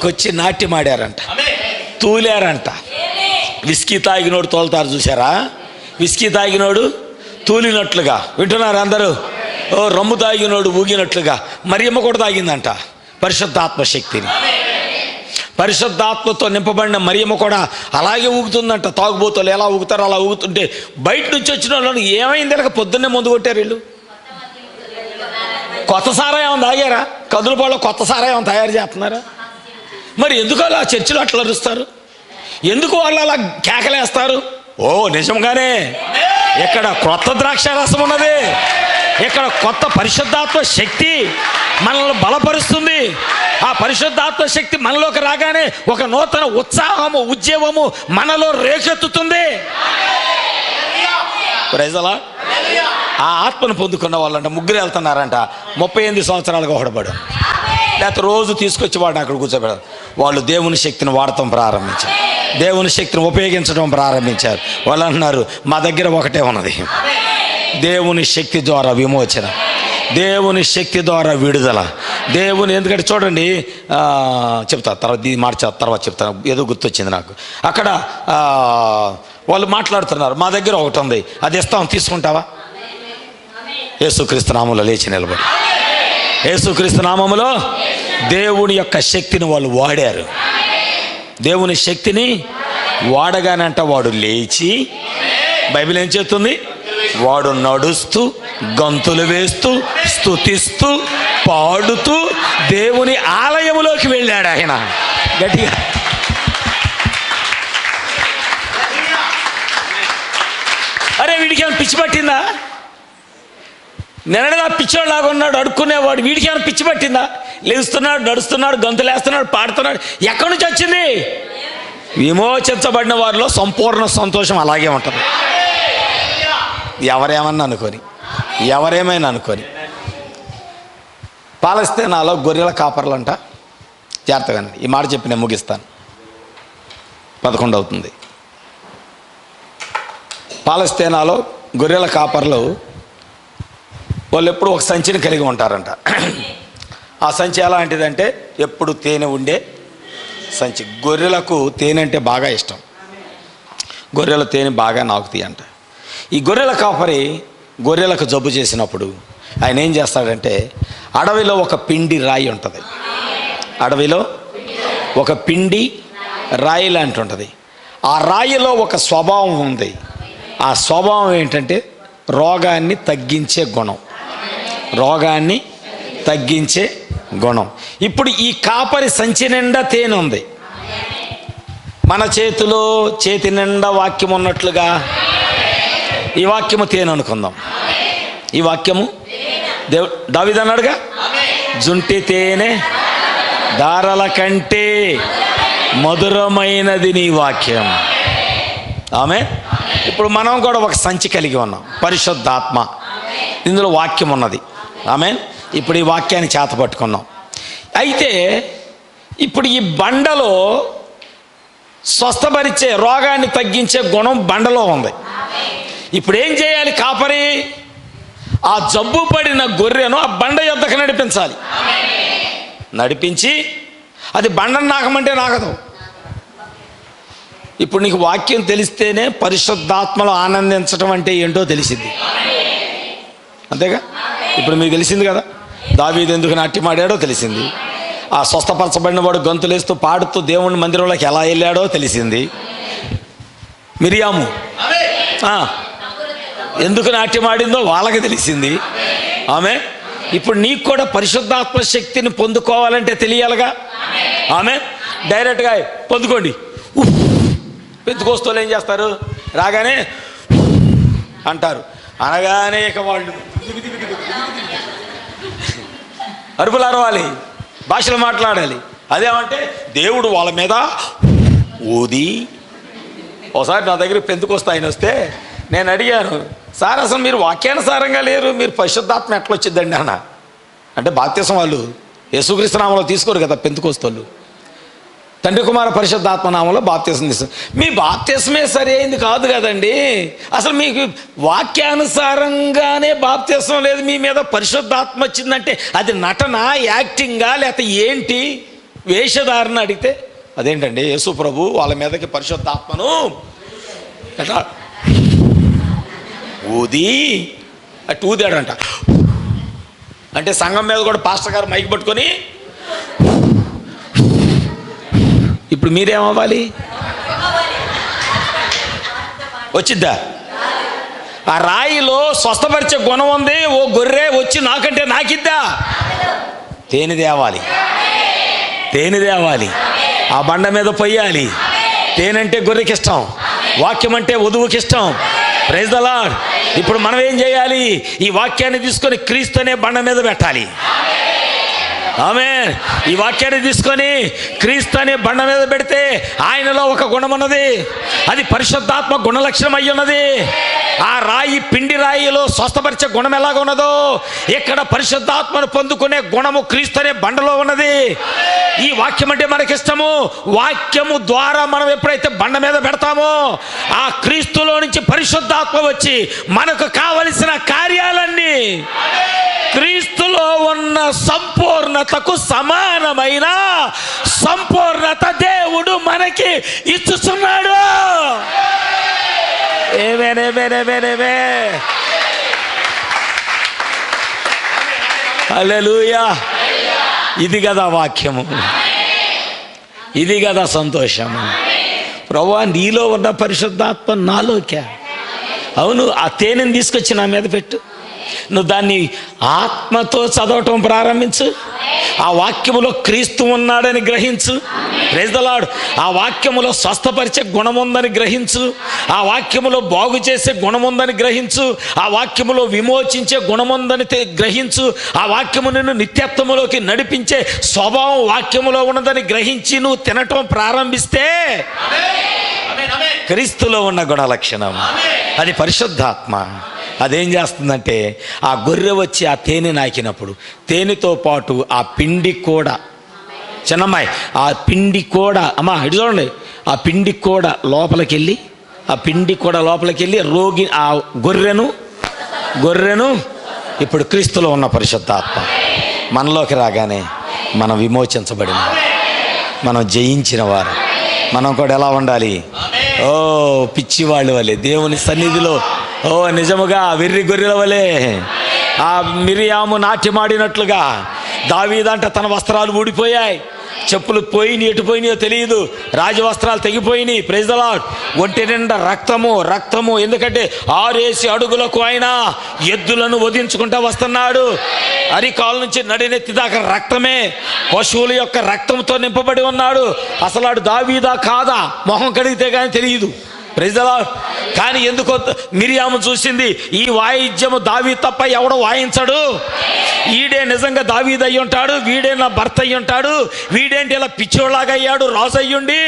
వచ్చి నాట్యం ఆడారంట, తూలారంట. విస్కీ తాగినోడు తోలుతారు చూసారా? విస్కీ తాగినోడు తూలినట్లుగా. వింటున్నారు అందరూ? ఓ రమ్ము తాగినోడు ఊగినట్లుగా మరియమ్మ కూడా తాగిందంట పరిశుద్ధాత్మ శక్తిని. పరిశుద్ధాత్మతో నింపబడిన మరియమ్మ కూడా అలాగే ఊగుతుందంట. తాగుబోతులు ఎలా ఊగుతారో అలా ఊగుతుంటే బయట నుంచి వచ్చిన వాళ్ళని ఏమైంది లేక పొద్దున్నే ముందు కొట్టారు వీళ్ళు. కొత్త సారాయం తాగారా? కదులుపాలో కొత్త సారాయం తయారు చేస్తున్నారా? మరి ఎందుకు అలా చర్చిలో అట్లా అరుస్తారు? ఎందుకు వాళ్ళు అలా కేకలేస్తారు? ఓ నిజంగానే ఇక్కడ కొత్త ద్రాక్ష రసం ఉన్నది. ఇక్కడ కొత్త పరిశుద్ధాత్మ శక్తి మనల్ని బలపరుస్తుంది. ఆ పరిశుద్ధాత్మ శక్తి మనలోకి రాగానే ఒక నూతన ఉత్సాహము, ఉద్యమము మనలో రేకెత్తుతుంది. ప్రజలా ఆ ఆత్మను పొందుకున్న వాళ్ళంట ముగ్గురు వెళ్తున్నారంట. 38 సంవత్సరాలుగా ఒకడబడు, లేకపోతే రోజు తీసుకొచ్చి వాడిని అక్కడ కూర్చోబెడతారు. వాళ్ళు దేవుని శక్తిని వాడటం ప్రారంభించారు, దేవుని శక్తిని ఉపయోగించడం ప్రారంభించారు. వాళ్ళు అంటున్నారు మా దగ్గర ఒకటే ఉన్నది, దేవుని శక్తి ద్వారా విమోచన, దేవుని శక్తి ద్వారా విడుదల. దేవుని ఎందుకంటే చూడండి, చెప్తా తర్వాత ఇది తర్వాత చెప్తాను, ఏదో గుర్తొచ్చింది నాకు. అక్కడ వాళ్ళు మాట్లాడుతున్నారు, మా దగ్గర ఒకటి ఉంది, అది ఇస్తాం, తీసుకుంటావా? యేసుక్రీస్తు నామములో లేచి నిలబడి, యేసుక్రీస్తు నామములో దేవుని యొక్క శక్తిని వాళ్ళు వాడారు. దేవుని శక్తిని వాడగానంట వాడు లేచి, బైబిల్ ఏం చెప్తుంది? వాడు నడుస్తూ, గంతులు వేస్తూ, స్తుతిస్తూ, పాడుతూ దేవుని ఆలయములోకి వెళ్ళాడు ఆయన. గట్టిగా అరే వీడికి ఏమైనా పిచ్చి పట్టిందా? నిన్నగా పిచ్చోళ్ళలాగా ఉన్నాడు అడుక్కునేవాడు, వీడికి ఏమైనా పిచ్చి పట్టిందా? లేస్తున్నాడు, నడుస్తున్నాడు, గంతులేస్తున్నాడు, పాడుతున్నాడు. ఎక్కడి నుంచి వచ్చింది? విమోచించబడిన వారిలో సంపూర్ణ సంతోషం అలాగే ఉంటుంది. ఎవరేమన్నా అనుకొని, ఎవరేమైనా అనుకొని. పాలస్తీనాలో గొర్రెల కాపర్లంట, జాగ్రత్తగా ఈ మాట చెప్పి నేను ముగిస్తాను, 11 అవుతుంది. పాలస్తీనాలో గొర్రెల కాపర్లు వాళ్ళు ఎప్పుడు ఒక సంచిని కలిగి ఉంటారంట. ఆ సంచి ఎలాంటిదంటే ఎప్పుడు తేనె ఉండే సంచి. గొర్రెలకు తేనె అంటే బాగా ఇష్టం, గొర్రెల తేనె బాగా నాకుతాయి అంట. ఈ గొర్రెల కాపరి గొర్రెలకు జబ్బు చేసినప్పుడు ఆయన ఏం చేస్తాడంటే, అడవిలో ఒక పిండి రాయి ఉంటుంది, అడవిలో ఒక పిండి రాయి లాంటి ఉంటుంది. ఆ రాయిలో ఒక స్వభావం ఉంది. ఆ స్వభావం ఏంటంటే రోగాన్ని తగ్గించే గుణం, రోగాన్ని తగ్గించే గుణం. ఇప్పుడు ఈ కాపరి సంచి నిండా తేనె ఉంది, మన చేతిలో చేతి నిండా వాక్యం ఉన్నట్లుగా ఈ వాక్యము తేనె అనుకుందాం. ఈ వాక్యము దావీదు అన్నాడుగా, జుంటి తేనె దారల కంటే మధురమైనది నీ వాక్యం. ఆమె ఇప్పుడు మనం కూడా ఒక సంచి కలిగి ఉన్నాం, పరిశుద్ధాత్మ, ఇందులో వాక్యం ఉన్నది. ఆమె ఇప్పుడు ఈ వాక్యాన్ని చేత పట్టుకున్నాం. అయితే ఇప్పుడు ఈ బండలో స్వస్థపరిచే, రోగాన్ని తగ్గించే గుణం బండలో ఉంది. ఇప్పుడు ఏం చేయాలి? కాపరి ఆ జబ్బు పడిన గొర్రెను ఆ బండ యొద్దకు నడిపించాలి. నడిపించి అది బండను నాకమంటే నాకదు. ఇప్పుడు నీకు వాక్యం తెలిస్తేనే పరిశుద్ధాత్మలో ఆనందించడం అంటే ఏంటో తెలిసింది, అంతేగా? ఇప్పుడు మీకు తెలిసింది కదా, దావీదు ఎందుకు నాట్యమాడాడో తెలిసింది. ఆ స్వస్థపరచబడిన వాడు గంతులేస్తూ పాడుతూ దేవుని మందిరంలోకి ఎలా వెళ్ళాడో తెలిసింది. మిరియాము ఎందుకు నాట్యమాడిందో వాళ్ళకి తెలిసింది. ఆమె ఇప్పుడు నీకు కూడా పరిశుద్ధాత్మ శక్తిని పొందుకోవాలంటే తెలియాలిగా. ఆమె డైరెక్ట్గా పొందుకోండి. పెంతుకోస్తోళ్ళు ఏం చేస్తారు? రాగానే అంటారు, అనగానే ఇక వాళ్ళు అరుపులు అరవాలి, భాషలు మాట్లాడాలి. అదేమంటే దేవుడు వాళ్ళ మీద ఊది. ఒకసారి నా దగ్గర పెంతుకొస్తే ఆయన వస్తే నేను అడిగాను, సార్ అసలు మీరు వాక్యానుసారంగా లేరు, మీరు పరిశుద్ధాత్మ ఎట్లా వచ్చిందండి అన్న. అంటే బాప్తిసం వాళ్ళు యేసుక్రీస్తు నామంలో తీసుకోరు కదా పెంతుకొస్తోళ్ళు, తండ్రి కుమార పరిశుద్ధాత్మ నామంలో బాప్తిసం తీస్తారు. మీ బాప్తిసమే సరైంది కాదు కదండి, అసలు మీకు వాక్యానుసారంగానే బాప్తిసం లేదు, మీ మీద పరిశుద్ధాత్మ వచ్చిందంటే అది నటన, యాక్టింగా, లేకపోతే ఏంటి వేషధారణ అడిగితే అదేంటండి యేసు ప్రభు వాళ్ళ మీదకి పరిశుద్ధాత్మను ఎట్లా ఊది అటు ఊదాడంట. అంటే సంఘం మీద కూడా పాస్టర్ గారు మైక్ పట్టుకొని ఇప్పుడు మీరేమవ్వాలి? వచ్చిద్దా? ఆ రాయిలో స్వస్థపరిచే గుణం ఉంది. ఓ గొర్రె వచ్చి నాకంటే నాకిద్దా? తేనె తేవాలి, తేనె తేవాలి, ఆ బండ మీద పొయ్యాలి. తేనె అంటే గొర్రెకి ఇష్టం, వాక్యం అంటే వధువుకి ఇష్టం. Praise the lord. ఇప్పుడు మనం ఏం చేయాలి? ఈ వాక్యాన్ని తీసుకొని క్రీస్తు అనే బండ మీద పెట్టాలి. ఆమేన్. ఈ వాక్యాన్ని తీసుకొని క్రీస్తు అనే బండ మీద పెడితే ఆయనలో ఒక గుణం ఉన్నది, అది పరిశుద్ధాత్మ గుణలక్షణం అయి ఉన్నది. ఆ రాయి, పిండి రాయిలో స్వస్థపరిచే గుణం ఎలాగ ఉన్నదో ఇక్కడ పరిశుద్ధాత్మను పొందుకునే గుణము క్రీస్తు అనే బండలో ఉన్నది. ఈ వాక్యం అంటే మనకిష్టము. వాక్యము ద్వారా మనం ఎప్పుడైతే బండ మీద పెడతామో ఆ క్రీస్తులో నుంచి పరిశుద్ధాత్మ వచ్చి మనకు కావలసిన కార్యాలన్నీ క్రీస్తులో ఉన్న సంపూర్ణతకు సమానమైన సంపూర్ణత దేవుడు మనకి ఇస్తున్నాడు. హల్లెలూయా. ఇది కదా వాక్యము, ఇది కదా సంతోషము. ప్రభువా, నీలో ఉన్న పరిశుద్ధాత్మ నాలోకే. అవును, ఆ తేనెని తీసుకొచ్చి నా మీద పెట్టు. నువ్వు దాన్ని ఆత్మతో చదవటం ప్రారంభించు. ఆ వాక్యములో క్రీస్తు ఉన్నాడని గ్రహించు. Praise the lord. ఆ వాక్యములో స్వస్థపరిచే గుణం ఉందని గ్రహించు. ఆ వాక్యములో బాగు చేసే గుణం ఉందని గ్రహించు. ఆ వాక్యములో విమోచించే గుణం ఉందని గ్రహించు. ఆ వాక్యము నిన్ను నిత్యత్వములోకి నడిపించే స్వభావం వాక్యములో ఉన్నదని గ్రహించి నువ్వు తినటం ప్రారంభిస్తే క్రీస్తులో ఉన్న గుణ లక్షణం అది పరిశుద్ధాత్మ. అదేం చేస్తుందంటే ఆ గొర్రె వచ్చి ఆ తేనె నాకినప్పుడు తేనెతో పాటు ఆ పిండి కూడా, చిన్నమ్మాయి, ఆ పిండి కూడా, అమ్మా ఇటు చూడండి, ఆ పిండి కూడా లోపలికి వెళ్ళి, ఆ పిండి కూడా లోపలికి వెళ్ళి రోగి ఆ గొర్రెను ఇప్పుడు క్రీస్తులో ఉన్న పరిశుద్ధాత్మ మనలోకి రాగానే మనం విమోచించబడిన, మనం జయించిన వారు. మనం కూడా ఎలా ఉండాలి? ఓ పిచ్చివాళ్ళ వలె దేవుని సన్నిధిలో, ఓ నిజముగా వెర్రి గొర్రెల వలె ఆ మిరియాము నాట్యమాడినట్లుగా దావీదంట తన వస్త్రాలు ఊడిపోయాయి, చెప్పులు పోయినాయి, ఎటు పోయినాయో తెలియదు, రాజవస్త్రాలు తెగిపోయినాయి. Praise the lord. ఒంటి నిండా రక్తము. ఎందుకంటే 6 అడుగులకు ఆయన ఎద్దులను వధించుకుంటూ వస్తున్నాడు. అరికాలు నుంచి నడినెత్తి దాకా రక్తమే, పశువుల యొక్క రక్తంతో నింపబడి ఉన్నాడు. అసలు ఆడు దావీదా కాదా మొహం కడిగితే కానీ తెలియదు. Praise the lord. కానీ ఎందుకో మిరియాము చూసింది, ఈ వాయిద్యము దావీదు తప్ప ఎవడో వాయించడు, వీడే నిజంగా దావీదు అయ్యి ఉంటాడు, వీడే నా భర్త అయ్యి ఉంటాడు, వీడేంటి ఇలా పిచ్చోళ్ళలాగా అయ్యాడు రాజు అయ్యుండి.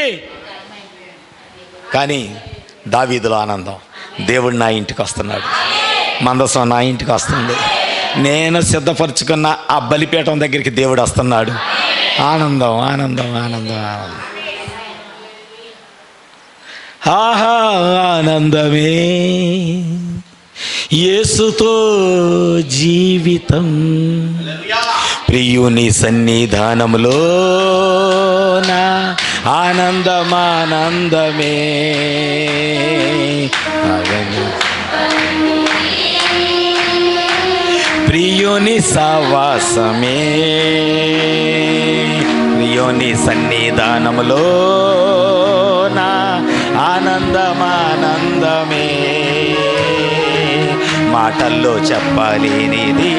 కానీ దావీదులో ఆనందం, దేవుడు నా ఇంటికి వస్తున్నాడు, మందసం నా ఇంటికి వస్తుంది, నేను సిద్ధపరచుకున్న ఆ బలిపీఠం దగ్గరికి దేవుడు వస్తున్నాడు. ఆనందం. ఆహా ఆనందమే యేసుతో జీవితం, ప్రియుని సన్నిధానములో నా ఆనందమే. ప్రియుని సవాసమే, ప్రియుని సన్నిధానములో నా ఆనందమే. మాటల్లో చెప్పలేనిది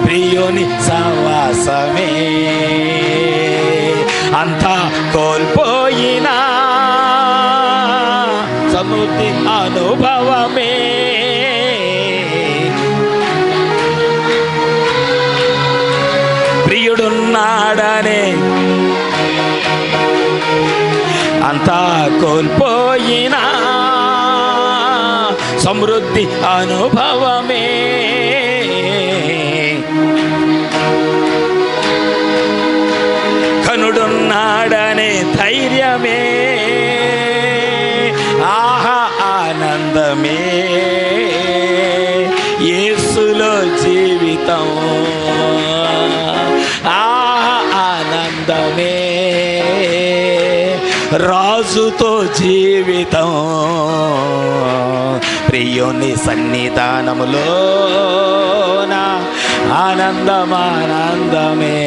ప్రియుని సవాసమే. అంతా కోల్పోయినా సమృద్ధి అనుభవమే. ప్రియుడున్నాడనే అంతా కోల్పోయినా సమృద్ధి అనుభవమే. కనుడున్నాడనే ధైర్యమే. ఆహా ఆనందమే యేసులో జీవితం. ఆహా ఆనందమే రాజుతో జీవితం. ప్రియుని సన్నిధానములో నా ఆనందమే,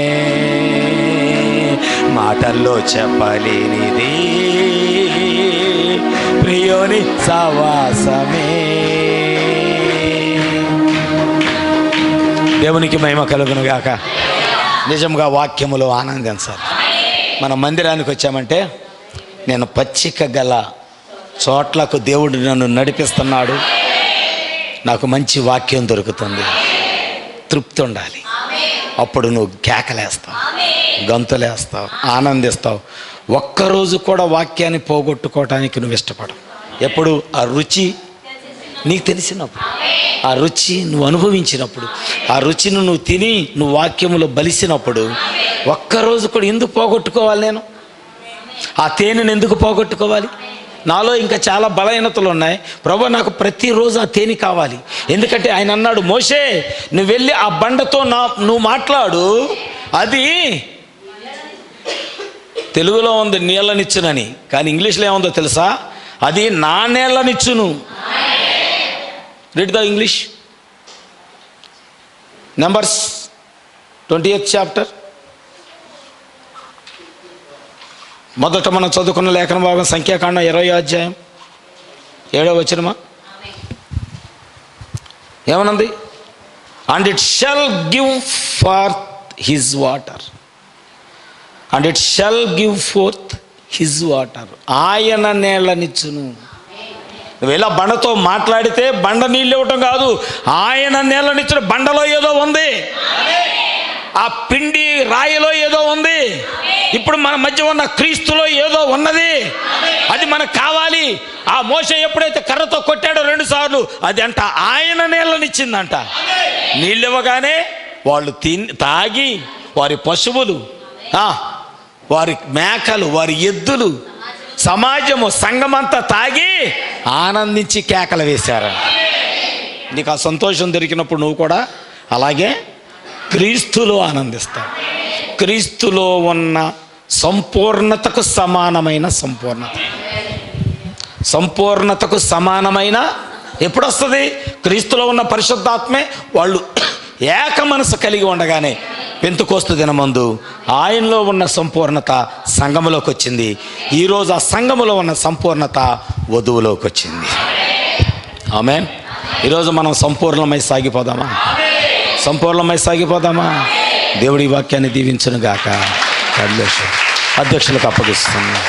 మాటల్లో చెప్పలేనిది ప్రియుని సవాసమే. దేవునికి మహిమ కలుగును గాక. నిజంగా వాక్యములో ఆనందించాలి. మన మందిరానికి వచ్చామంటే నేను పచ్చిక గల చోట్లకు దేవుడు నన్ను నడిపిస్తున్నాడు, నాకు మంచి వాక్యం దొరుకుతుంది, తృప్తి ఉండాలి. అప్పుడు నువ్వు కేకలేస్తావు, గంతులేస్తావు, ఆనందిస్తావు. ఒక్కరోజు కూడా వాక్యాన్ని పోగొట్టుకోవటానికి నువ్వు ఇష్టపడవు. ఎప్పుడు ఆ రుచి నీకు తెలిసినప్పుడు, ఆ రుచి నువ్వు అనుభవించినప్పుడు, ఆ రుచిని నువ్వు తిని నువ్వు వాక్యములో బలిసినప్పుడు, ఒక్కరోజు కూడా ఎందుకు పోగొట్టుకోవాలి? నేను ఆ తేనెను ఎందుకు పోగొట్టుకోవాలి? నాలో ఇంకా చాలా బలహీనతలు ఉన్నాయి ప్రభు, నాకు ప్రతిరోజు ఆ తేనె కావాలి. ఎందుకంటే ఆయన అన్నాడు, మోషే నువ్వు వెళ్ళి ఆ బండతో నువ్వు మాట్లాడు, అది తెలుగులో ఉంది నీళ్ళనిచ్చునని, కానీ ఇంగ్లీష్లో ఏముందో తెలుసా? అది నా నీళ్ళనిచ్చును. Read the English. Numbers 20th chapter. మొదట మనం చదువుకున్న లేఖన భాగం సంఖ్యాకాండం 20వ అధ్యాయం 7వ వచనమా ఏమనుంది? And it shall give forth his water, and it shall give forth his water. ఆయన నీళ్ళనిచ్చును. నువ్వు ఇలా బండతో మాట్లాడితే బండ నీళ్ళు ఇవ్వటం కాదు, ఆయన నీళ్ళనిచ్చిన. బండలో ఏదో ఉంది, ఆ పిండి రాయిలో ఏదో ఉంది, ఇప్పుడు మన మధ్య ఉన్న క్రీస్తులో ఏదో ఉన్నది, అది మనకు కావాలి. ఆ మోషే ఎప్పుడైతే కర్రతో కొట్టాడో 2 సార్లు, అది అంట ఆయన నీళ్ళనిచ్చిందంట. నీళ్ళు ఇవ్వగానే వాళ్ళు తాగి, వారి పశువులు, వారి మేకలు, వారి ఎద్దులు, సమాజము, సంఘమంతా తాగి ఆనందించి కేకలు వేశారు. నీకు ఆ సంతోషం దొరికినప్పుడు నువ్వు కూడా అలాగే క్రీస్తులో ఆనందిస్తావు. క్రీస్తులో ఉన్న సంపూర్ణతకు సమానమైన సంపూర్ణతకు సమానమైన ఎప్పుడు వస్తుంది? క్రీస్తులో ఉన్న పరిశుద్ధాత్మే వాళ్ళు ఏక మనసు కలిగి ఉండగానే పెంతెకోస్తు దినమందు ఆయనలో ఉన్న సంపూర్ణత సంఘములోకి వచ్చింది. ఈరోజు ఆ సంఘములో ఉన్న సంపూర్ణత వధువులోకి వచ్చింది. ఆమేన్. ఈరోజు మనం సంపూర్ణమై సాగిపోదామా? సంపూర్ణమై సాగిపోదామా? దేవుడి వాక్యాన్ని దీవించును గాక. అధ్యక్షులకు అప్పగిస్తున్నాను.